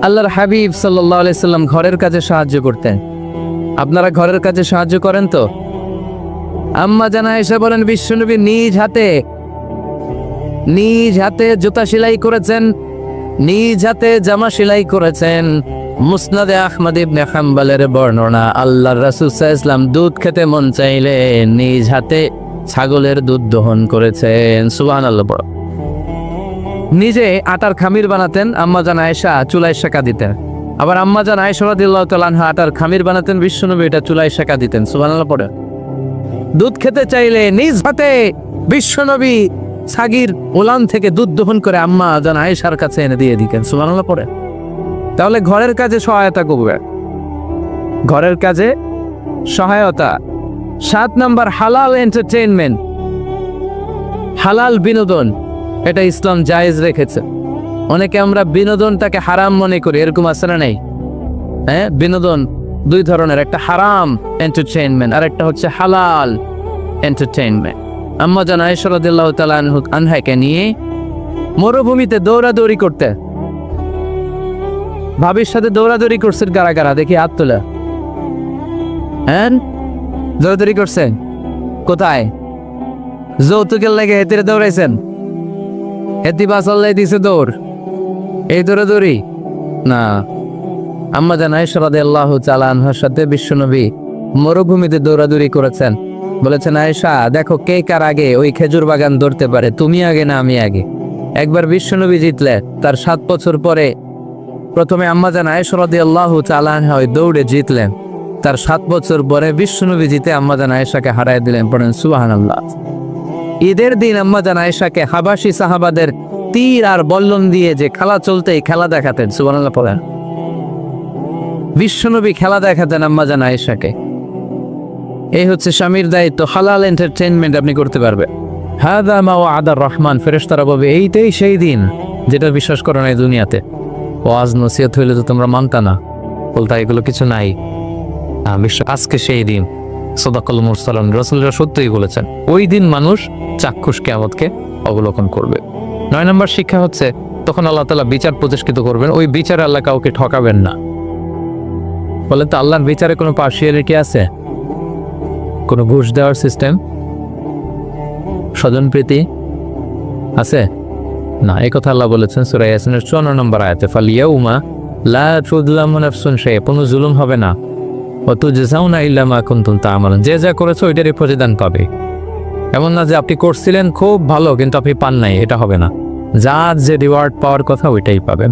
আল্লাহর হাবিব সাল্লাল্লাহু আলাইহি সাল্লাম ঘরের কাজে সাহায্য করতেন। আপনারা ঘরের কাজে সাহায্য করেন তো? আম্মা জান আয়েশা বলেন বিশ্বনবী নিজ হাতে জুতা সেলাই করেছেন, নিজ হাতে জামা সেলাই করেছেন। মুসনাদে আহমদ ইবনে হাম্বলের বর্ণনা, আল্লাহর রাসূল সাল্লাল্লাহু আলাইহি ওয়াসাল্লাম দুধ খেতে মন চাইলে নিজ হাতে ছাগলের দুধ দহন করেছেন। সুবহানাল্লাহ। নিজে আটার খামির বানাতেন, আম্মা জান আয়েশা চুলায় সেকা দিতেন। আবার আম্মা জান আয়েশা রাদিয়াল্লাহু তাআলা আনহা আটার খামির বানাতেন, বিশ্বনবী এটা চুলায় সেকা দিতেন। সুবহানাল্লাহ পড়ে। দুধ খেতে চাইলে নিজ হাতে বিশ্বনবী ছাগির ওলান থেকে দুধ দহন করে আম্মা জান আয়েশার কাছে এনে দিয়ে দিতেন। সুবহানাল্লাহ পড়ে। তাহলে ঘরের কাজে সহায়তা করবে, ঘরের কাজে সহায়তা। 7 নাম্বার হালাল এন্টারটেইনমেন্ট, হালাল বিনোদন। এটা ইসলাম জায়েজ রেখেছে। অনেকে আমরা বিনোদনটাকে হারাম মনে করি, এরকম আছে না নাই? হ্যাঁ, বিনোদন 2 ধরনের, একটা হারাম এন্টারটেইনমেন্ট আর একটা হচ্ছে হালাল এন্টারটেইনমেন্ট। আম্মা জান আয়েশা রাদিয়াল্লাহু তাআলা আনহাকে নিয়ে মরুভূমিতে দৌড়াদৌড়ি করতে, ভাবির সাথে দৌড়াদৌড়ি করছেন কারা কারা? দেখি হাত তোলা। হ্যাঁ, দৌড়াদৌড়ি করছেন কোথায়? যৌতুকের লেগে হেতিরে দৌড়াইছেন? হেতি বাসাল্লাই দিছে দৌড়, এই দৌড়াদৌড়ি না। আম্মা জান আয়েশা রাদিয়াল্লাহু তাআলা আনহার সাথে বিশ্বনবী মরুভূমিতে দৌড়াদৌড়ি করেছেন, বলেছেন আয়েশা দেখো কে কার আগে ওই খেজুর বাগান ধরতে পারে, তুমি আগে না আমি আগে। একবার বিশ্বনবী জিতলে তার 7 বছর পরে প্রথমে আম্মাজান আয়েশা রাদিয়াল্লাহু তাআলা আনহা ওই দৌড়ে জিতলেন। তার 7 বছর পরে বিশ্বনবী জিতে আম্মাজান আয়েশাকে হারায় দিলেন। পড়েন সুবহানাল্লাহ। ঈদের দিন আম্মাজান আয়েশাকে হাবাসি সাহাবাদের তীর আর বল্লম দিয়ে যে খেলা চলতেই খেলা দেখাতেন। সুবহানাল্লাহ পড়েন। বিশ্বনবী খেলা দেখাতেন আম্মাজান আয়েশাকে। এই হচ্ছে স্বামীর দায়িত্ব। হালাল এন্টারটেইনমেন্ট আপনি করতে পারবেন। হাদা মা ওয়াদার রহমান, ফেরেশতারা বলবে এইটাই সেই দিন যেটা বিশ্বাস করো না এই দুনিয়াতে। ওয়াজ নসিহত হইলে তো তোমরা মানতা না, বলতা এগুলো কিছু নাই। আজকে সেই দিন। সাদাকাল মুরসালুন, রাসূলুল্লাহ সত্যই বলেছেন ওই দিন মানুষ চাক্ষুষ কিয়ামতকে অবলোকন করবে। 9 নম্বর শিক্ষা হচ্ছে তখন আল্লাহ তাআলা বিচার প্রতিষ্ঠিত করবেন। ওই বিচারে আল্লাহ কাউকে ঠকাবেন না। বলে তো আল্লাহর বিচারে কোনো পার্সিয়ালিটি আছে? কোনো ঘুষ দেওয়ার সিস্টেম, স্বজনপ্রীতি আছে না? এই কথা আল্লাহ বলেছেন সূরা ইয়াসিনের 54 নম্বর আয়াতে, ফালিয়াউমা লা তুযলামু নাফসুন শাইআ, কোনো জুলুম হবে না। ওয়া তুজজাউনা ইল্লা মা কুনতুম তা'মালুন, যে যা করেছো ওইটারই প্রতিদান পাবে। এমন না যে আপনি করছিলেন খুব ভালো কিন্তু আপনি পান নাই, এটা হবে না। যার যে রিওয়ার্ড পাওয়ার কথা ওইটাই পাবেন,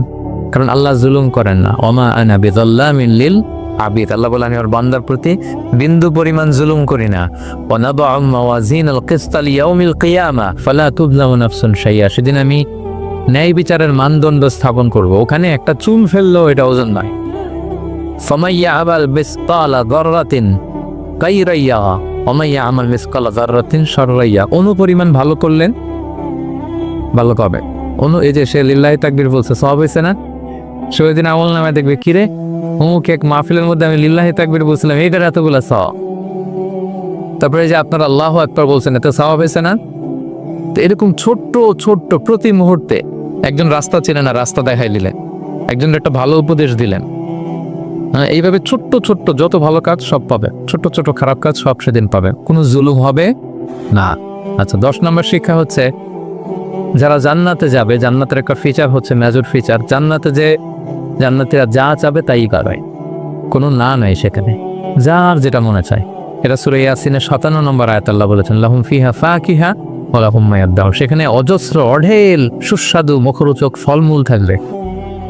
কারণ আল্লাহ জুলুম করেন না। ওমা আনা বিযাল্লামিন লিল আবিদ, আল্লাহ বলে আমি ওর বান্দার প্রতি বিন্দু পরিমাণ জুলুম করি না। ওয়া নাদউ মাওয়াজিনাল কিসতা লিয়াউমিল কিয়ামা ফালা তুযলামু নাফসুন শাইআ, সেদিন আমি ন্যায় বিচারের মানদণ্ড স্থাপন করব, ওখানে একটা চুল ফেললেও এটা ওজন নয়। ফামাইয়া আমাল মিসকালা যাররাতিন খায়রান ইয়ারা ওয়া মাইয়া আমাল মিসকালা যাররাতিন শাররান ইয়ারা, অনুপরিমাণ ভালো করলেন ভালো পাবে। এই যে সে লিল্লাহি তাকবীর বলছে, সওয়াব হয়েছে না? সে ওই দিন আমল নামায় দেখবে কিরে অমুক এক মাহফিলের মধ্যে আমি লিল্লাহি তাকবীর বলছিলাম, এইটার এতগুলা সওয়াব। তারপরে যে আপনারা আল্লাহু আকবার বলছেন, এতে সওয়াব হয়েছে না? তো এরকম ছোট্ট ছোট্ট প্রতি মুহূর্তে একজন রাস্তা চেনে না, রাস্তা দেখাই দিলেন, একজন একটা ভালো উপদেশ দিলেন। এইভাবে ছোট্ট ছোট্ট যত ভালো কাজ সব পাবে, ছোট্ট ছোট খারাপ কাজ সব সেদিন পাবে, কোনো জুলুম হবে না। আচ্ছা, 10 নম্বর শিক্ষা হচ্ছে যারা জান্নাতে যাবে, জান্নাতের একটা ফিচার হচ্ছে মেজর ফিচার, জান্নাতে যে জান্নাতীরা যা চাবে তাই পাবে, কোনো না নাই সেখানে, যার যেটা মনে চায়। এটা সূরা ইয়াসিনের 57 নম্বর আয়াত আল্লাহ বলেছেন লাহুম ফিহা ফাকিহা ওয়া লাহুম মা ইয়াদউন, সেখানে অজস্র অঢেল সুস্বাদু মুখরোচক ফলমূল থাকবে।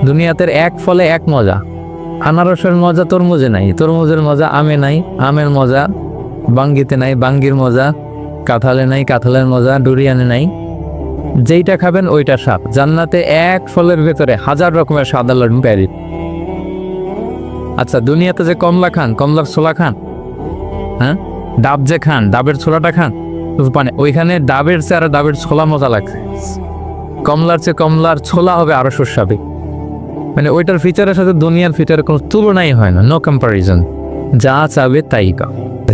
দুনিয়াতে এক ফলে এক মজা, আনারসের মজা তরমুজে নাই, তরমুজের মজা আমে নাই, আমের মজা বাঙ্গিতে নাই, বাঙ্গির মজা কাঁঠালে নাই, কাঁঠালের মজা ডুরিয়ানে নাই। যেইটা খাবেন ওইটা স্বাদ। জান্নাতে এক ফলের ভেতরে 1000 রকমের স্বাদ আল্লাহ ঢুকায় দিন। আচ্ছা, দুনিয়াতে যে কমলা খান, কমলার ছোলা খান, হ্যাঁ, ডাব যে খান, ডাবের ছোলাটা খান, মানে ওইখানে ডাবের চেয়ে আর ডাবের ছোলা মজা লাগছে। কমলার চেয়ে কমলার ছোলা হবে আরো সুস্বাদু। মানে ওইটার ফিচারের সাথে দুনিয়ার ফিচারের কোনো তুলনাই হয় না, নো কম্পারিজন। যা চাবে তাই কা।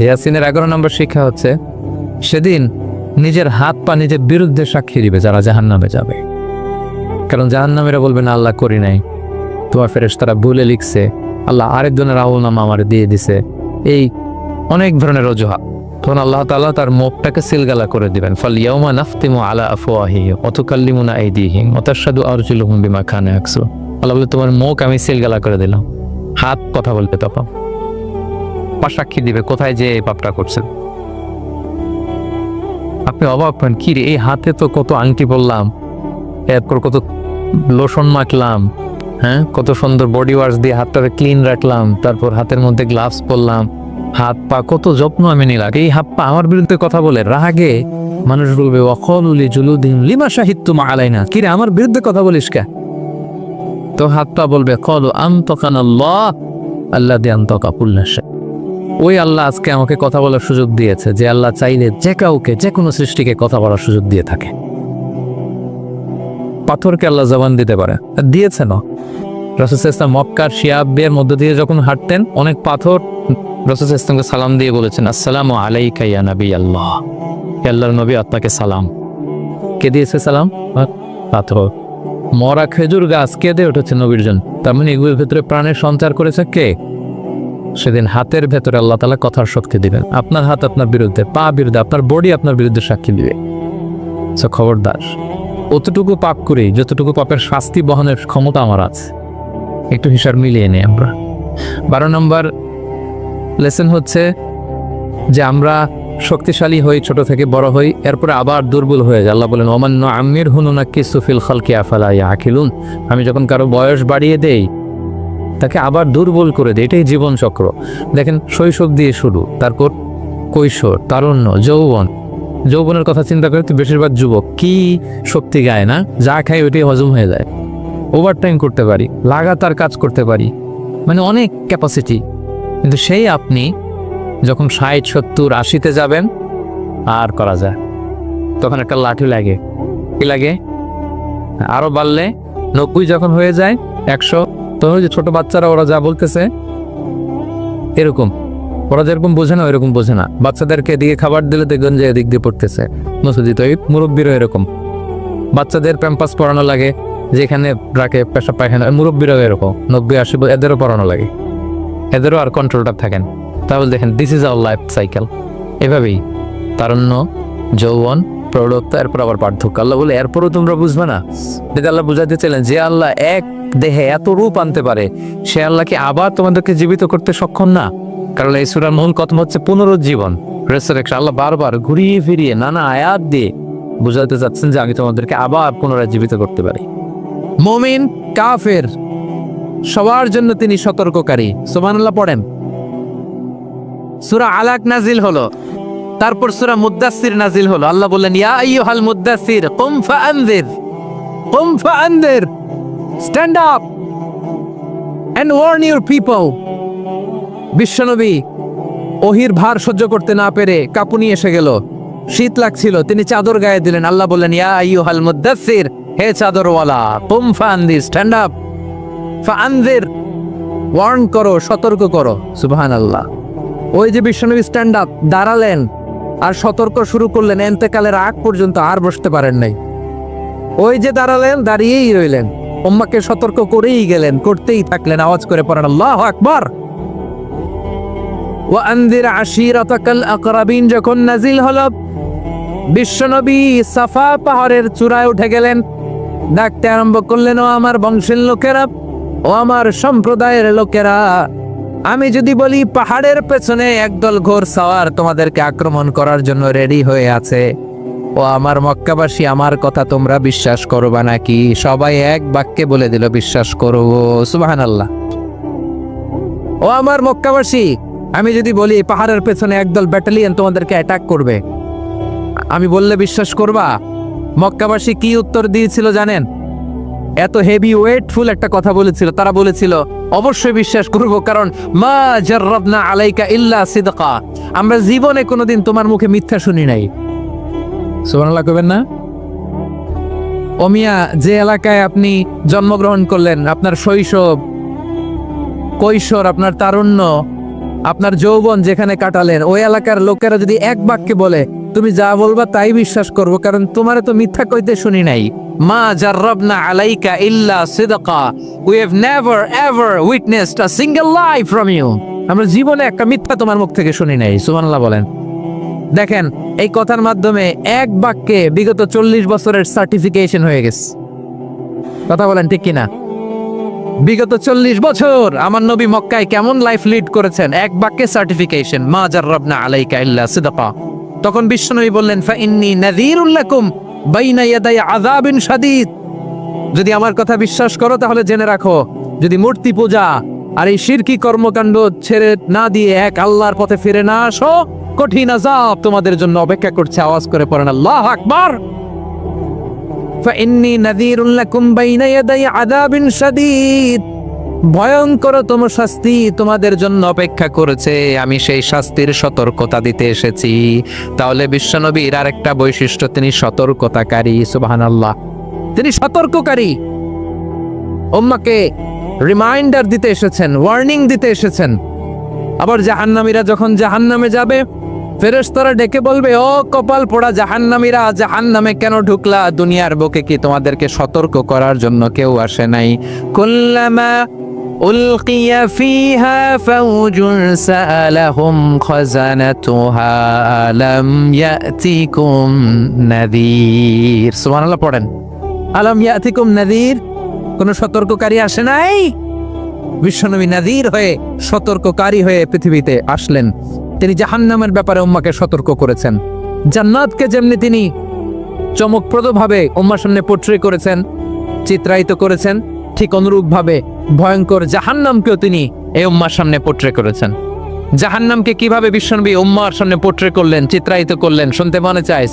ইয়াসিনের 11 নম্বর শিক্ষা হচ্ছে সেদিন নিজের হাত পা নিজের বিরুদ্ধে সাক্ষী দিবে যারা জাহান্নামে যাবে। কারণ জাহান্নামীরা বলবে না আল্লাহ করি নাই, তোমার ফেরেশতারা ভুলে লিখছে, আল্লাহ আরেকজনের আমলনামা আমার দিয়ে দিছে, এই অনেক ধরনের অজুহাত। তখন আল্লাহ তাআলা তার মুখটাকে সিলগালা করে দিবেন। ফালইয়াউমা নাফতিমু আলা আফওয়াহিহিম ওয়া তুকাল্লিমুনা আইদিহিম ওয়া তাশহাদু আরজুলুহুম বিমা কানু ইয়াকসুবুন। আল্লাহ বলে তোমার মুখ আমি সিলগালা করে দিলাম, হাত কথা বলতে তখন পা সাক্ষী দিবে কোথায় যে এই পাপটা করছেন। আপনি অবাক হন, কি রে এই হাতে তো কত আংটি পরলাম, এরপর কত লোশন মাখলাম, হ্যাঁ, কত সুন্দর বডি ওয়াশ দিয়ে হাতটাকে ক্লিন রাখলাম, তারপর হাতের মধ্যে গ্লাভস পরলাম, হাত পা কত যত্ন আমি নিলাম। এই হাত পা আমার বিরুদ্ধে কথা বলে রাগে মানুষ বলবে ওয়াকালু লিজুলুদিহিম লিমা শাহিদতুম আলাইনা, কি রে আমার বিরুদ্ধে কথা বলিস কে? তো হাত পা বলবে ক্বালু আনতাকানাল্লাহ আল্লাযী আনতাকা কুল্লা শাই, ওই আল্লাহ আজকে আমাকে কথা বলার সুযোগ দিয়েছে, যে আল্লাহ চাইলে যে কাউকে যে কোনো সৃষ্টিকে কথা বলার সুযোগ দিয়ে থাকে। পাথরকে আল্লাহ জবান দিতে পারে, দিয়েছে না। রাসূল সাল্লাল্লাহু আলাইহি ওয়াসাল্লাম মক্কার শিয়াবের মধ্য দিয়ে যখন হাঁটতেন অনেক পাথর রাসূল সাল্লাল্লাহু আলাইহি ওয়াসাল্লামকে সালাম দিয়ে বলেছেন আসসালামু আলাইকা ইয়া নবী আল্লাহ, আল্লাহর নবী আপনাকে সালাম। কে দিয়েছে সালাম? পাথর। মরা খেজুর গাছ কে দিয়ে উঠেছে? নবীর জন্য। তার মানে এগুলোর ভেতরে প্রাণের সঞ্চার করেছে কে? সেদিন হাতের ভেতরে আল্লাহ তাআলা কথার শক্তি দিবেন। আপনার হাত আপনার বিরুদ্ধে, পা বিরুদ্ধে, আপনার বডি আপনার বিরুদ্ধে সাক্ষী দিবে। খবরদার, অতটুকু পাপ করি যতটুকু পাপের শাস্তি বহনের ক্ষমতা আমার আছে, একটু হিসাব মিলিয়ে নেই আমরা। 12 নম্বর লেসন হচ্ছে যে আমরা শক্তিশালী হই, ছোট থেকে বড় হই, এরপরে আবার দুর্বল হয়ে যায়। আল্লাহ বলেন ওমান নুআম্মির নুনাক্কিসু ফিল খালকি আফালা ইয়াকিলুন। আমি যখন কারো বয়স বাড়িয়ে দেই তাকে আবার দুর্বল করে দেয়। এটাই জীবন চক্র। দেখেন শৈশব দিয়ে শুরু, তারপর কৈশোর, তারুণ্য, যৌবন। যৌবনের কথা চিন্তা করে তো বেশিরভাগ যুবক কি শক্তি গায় না, যা খায় ওইটাই হজম হয়ে যায়। ওভারটাইম করতে পারি, লাগাতার কাজ করতে পারি, মানে অনেক ক্যাপাসিটি। কিন্তু সেই আপনি যখন 60, 70, 80-তে যাবেন আর করা যায়, তখন একটা লাঠি লাগে। কি লাগে? আরো বাড়লে 90 যখন হয়ে যায়, 100, তখন যে ছোট বাচ্চারা ওরা যা বলতেছে এরকম, ওরা যেরকম বোঝে না ওইরকম বোঝে না। বাচ্চাদেরকে দিকে খাবার দিলে দেখবেন যে এদিক দিয়ে পড়তেছে। মসজিদ ওই মুরব্বীরও এরকম, বাচ্চাদের প্যাম্পাস পরানো লাগে, যেখানে রাখে পেশাব পায়খানা, মুরব্বীরাও এরকম 90, 80 এদেরও পরানো লাগে, এদেরও আর কন্ট্রোলটা থাকেন। তাহলে দেখেন this is our life cycle. এভাবেই তারুণ্য, যৌবন, প্রৌঢ়ত্ব, এরপর আবার পার্থক্য। আল্লাহ বলে এরপরও তোমরা বুঝবে না। যদি আল্লাহ বুঝাতে চাইলেন যে আল্লাহ এক দেহে এত রূপ আনতে পারে, সে আল্লাহকে আবার তোমাদেরকে জীবিত করতে সক্ষম না? কারণ এই সূরার মূল কথা হচ্ছে পুনরুজ্জীবন, রেসারেকশন। আল্লাহ বারবার ঘুরিয়ে ফিরিয়ে নানা আয়াত দিয়ে বুঝাতে চাচ্ছেন যে আমি তোমাদেরকে আবার পুনরায় জীবিত করতে পারি। মুমিন, কাফের সবার জন্য তিনি সতর্ককারী। সুবহানাল্লাহ পড়েন। সূরা আলাক নাজিল হলো, তারপর সূরা মুদ্দাসসির নাজিল হলো। আল্লাহ বললেন ইয়া আইয়ুহাল মুদ্দাসসির কুম ফাআনজির, কুম ফাআনজির, stand up and warn your people. বিশ্বনবী ওহির ভার সহ্য করতে না পেরে কাঁপুনি এসে গেল, শীত লাগছিল, তিনি চাদর গায়ে দিলেন। আল্লাহ বললেন ইয়া আইয়ুহাল মুদ্দাসসির, হে চাদরওয়ালা, কুম ফাআনজির, স্ট্যান্ড আপ, ফাআনজির, ওয়ার্ন করো, সতর্ক করো। সুবহানাল্লাহ। ওই যে বিশ্বনবী স্ট্যান্ড আপ, দাঁড়ালেন আর সতর্ক শুরু করলেন, এন্তেকালের আগ পর্যন্ত আর বসতে পারেন নাই। ওই যে দাঁড়ালেন, দাঁড়িয়েই রইলেন, উম্মাকে সতর্ক করেই গেলেন, করতেই থাকলেন। আওয়াজ করে পড়েন আল্লাহু আকবার। ওয়া আনজির আশীরাতাকাল আকরাবিন যখন নাজিল হলো, বিশ্বনবী সাফা পাহাড়ের চূড়ায় উঠে গেলেন, ডাকতে আরম্ভ করলেন ও আমার বংশের লোকেরা, ও আমার সম্প্রদায়ের লোকেরা, আমি যদি বলি পাহাড়ের পেছনে একদল ঘোড়সাওয়ার তোমাদেরকে আক্রমণ করার জন্য রেডি হয়ে আছে, ও আমার মক্কাবাসী, আমার কথা তোমরা বিশ্বাস করবা নাকি? সবাই এক বাক্যে বলে দিল বিশ্বাস করব। সুবহানাল্লাহ। ও আমার মক্কাবাসী, আমি যদি বলি পাহাড়ের পেছনে একদল ব্যাটালিয়ন তোমাদেরকে অ্যাটাক করবে, আমি বললে বিশ্বাস করবা? মক্কাবাসী কি উত্তর দিয়েছিল জানেন? এত হেভি ওয়েটফুল একটা কথা বলেছিল। তারা বলেছিল অবশ্যই বিশ্বাস করব, কারণ মা জাররাবনা আলাইকা ইল্লা সিদকা, আমরা জীবনে কোনোদিন তোমার মুখে মিথ্যা শুনি নাই। সুবহানাল্লাহ কইবেন না? ও মিয়া, যে এলাকায় আপনি জন্মগ্রহণ করলেন, আপনার শৈশব, কৈশোর, আপনার তারুণ্য, আপনার যৌবন যেখানে কাটালেন, ওই এলাকার লোকেরা যদি এক বাক্যে বলে তুমি যা বলবা তাই বিশ্বাস করব, কারণ তোমারে তো মিথ্যা কইতে শুনি নাই। মা জাররাবনা আলাইকা ইল্লা সিদকা, we have never ever witnessed a single lie from you, আমরা জীবনে একটা মিথ্যা তোমার মুখ থেকে শুনি নাই। সুবহানাল্লাহ বলেন। দেখেন এই কথার মাধ্যমে এক বাক্যে বিগত 40 বছরের সার্টিফিকেশন হয়ে গেছে। কথা বলেন ঠিক কিনা? বিগত 40 বছর আমার নবী মক্কায় কেমন লাইফ লিড করেছেন, এক বাক্যে সার্টিফিকেশন, মা জাররাবনা আলাইকা ইল্লা সিদকা। তখন বিশ্বনবী বললেন ফা ইন্নী নাযীরুল লাকুম বাইনা ইয়াদাই আযাবিন শাদীদ, যদি আমার কথা বিশ্বাস করো তাহলে জেনে রাখো, যদি মূর্তি পূজা আর এই শিরকি কর্মকাণ্ড ছেড়ে না দিয়ে এক আল্লাহর পথে ফিরে না আসো, কঠিন আযাব তোমাদের জন্য অপেক্ষা করছে। আওয়াজ করে পড়েন আল্লাহু আকবার। ফাইন্নী নাযীরুল লাকুম বাইনা ইয়াদাই আযাবিন শাদীদ, ভয়ঙ্করতম শাস্তি তোমাদের জন্য অপেক্ষা করেছে, আমি সেই শাস্তির সতর্কতা দিতে এসেছি। তাহলে বিশ্বনবীর আরেকটা বৈশিষ্ট্য, তিনি সতর্কতাকারী। সুবহানাল্লাহ, তিনি সতর্ককারী। উম্মাকে রিমাইন্ডার দিতে এসেছেন, ওয়ার্নিং দিতে এসেছেন। আবার জাহান্নামীরা যখন জাহান্নামে যাবে, ফেরেশতারা ডেকে বলবে ও কপাল পোড়া জাহান্নামীরা, জাহান্নামে কেন ঢুকলা? দুনিয়ার বুকে কি তোমাদেরকে সতর্ক করার জন্য কেউ আসে নাই? কুল্লামা উলকিয়া ফিহা ফাউজুন সাআলাহুম খাযানাতুহা আলাম ইয়াতিকুম নাযীর। সুবহানাল্লাহ পড়েন। আলাম ইয়াতিকুম নাযীর, কোন সতর্ককারী আসে নাই? বিশ্বনবী নাযীর হয়ে, সতর্ককারী হয়ে পৃথিবীতে আসলেন। তিনি জাহান্নামের ব্যাপারে উম্মাকে সতর্ক করেছেন। জান্নাতকে যেমনি তিনি চমকপ্রদভাবে উম্মার সামনে পোট্রে করেছেন, চিত্রায়িত করেছেন, ঠিক অনুরূপভাবে ভয়ঙ্কর জাহান্নামকেও তিনি এই উম্মার সামনে পোট্রে করেছেন। জাহান্নামকে কিভাবে বিশ্বনবী উম্মার সামনে পোট্রে করলেন, চিত্রায়িত করলেন, শুনতে মনে চায়?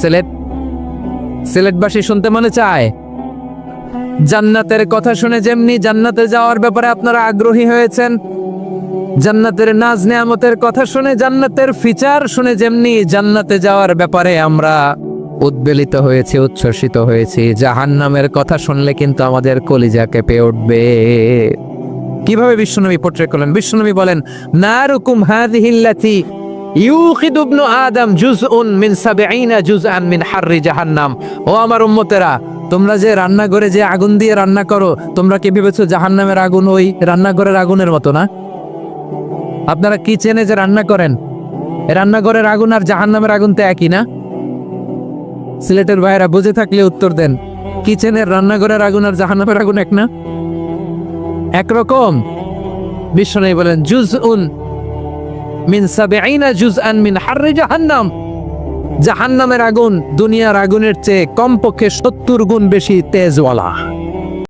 সিলেটবাসী শুনতে মনে চায়? জান্নাতের কথা শুনে যেমনি জান্নাতে যাওয়ার ব্যাপারে আপনারা আগ্রহী হয়েছেন, জান্নাতের নাজ নেয়ামতের কথা শুনে, জান্নাতের ফিচার শুনে যেমনি জান্নাতে যাওয়ার ব্যাপারে আমরা উদ্বেলিত হয়েছি, উচ্ছ্বসিত হয়েছি, জাহান্নামের কথা শুনলে কিন্তু আমাদের কলিজা কেঁপে উঠবে। কিভাবে বিশ্বনবী পোট্রে করলেন? বিশ্বনবী বলেন, নারুকুম হাযিহিল্লাতী ইউখিদু ইবনু আদম জুজউন মিন ৭০ জুজআন মিন হাররি জাহান্নাম। ও আমার উম্মতেরা, তোমরা যে রান্নাঘরে যে আগুন দিয়ে রান্না করো, তোমরা কি ভেবেছো জাহান্নামের আগুন ওই রান্নাঘরের আগুনের মতো না? আপনারা কিচেনে যে রান্না করেন, রান্নাঘরের আগুন আর জাহান্নামের আগুন তো একই না? সিলেটের ভাইয়েরা বুঝে থাকলে উত্তর দেন। কিচেনের রান্নাঘরের আগুন আর জাহান্নামের আগুন এক না? একরকম? বিশ্বনবী বলেন, জুজউন মিন ৭০ জুজআন মিন হাররি জাহান্নাম। জাহান্নামের আগুন দুনিয়ার আগুনের চেয়ে কমপক্ষে ৭০ গুণ বেশি তেজওয়ালা।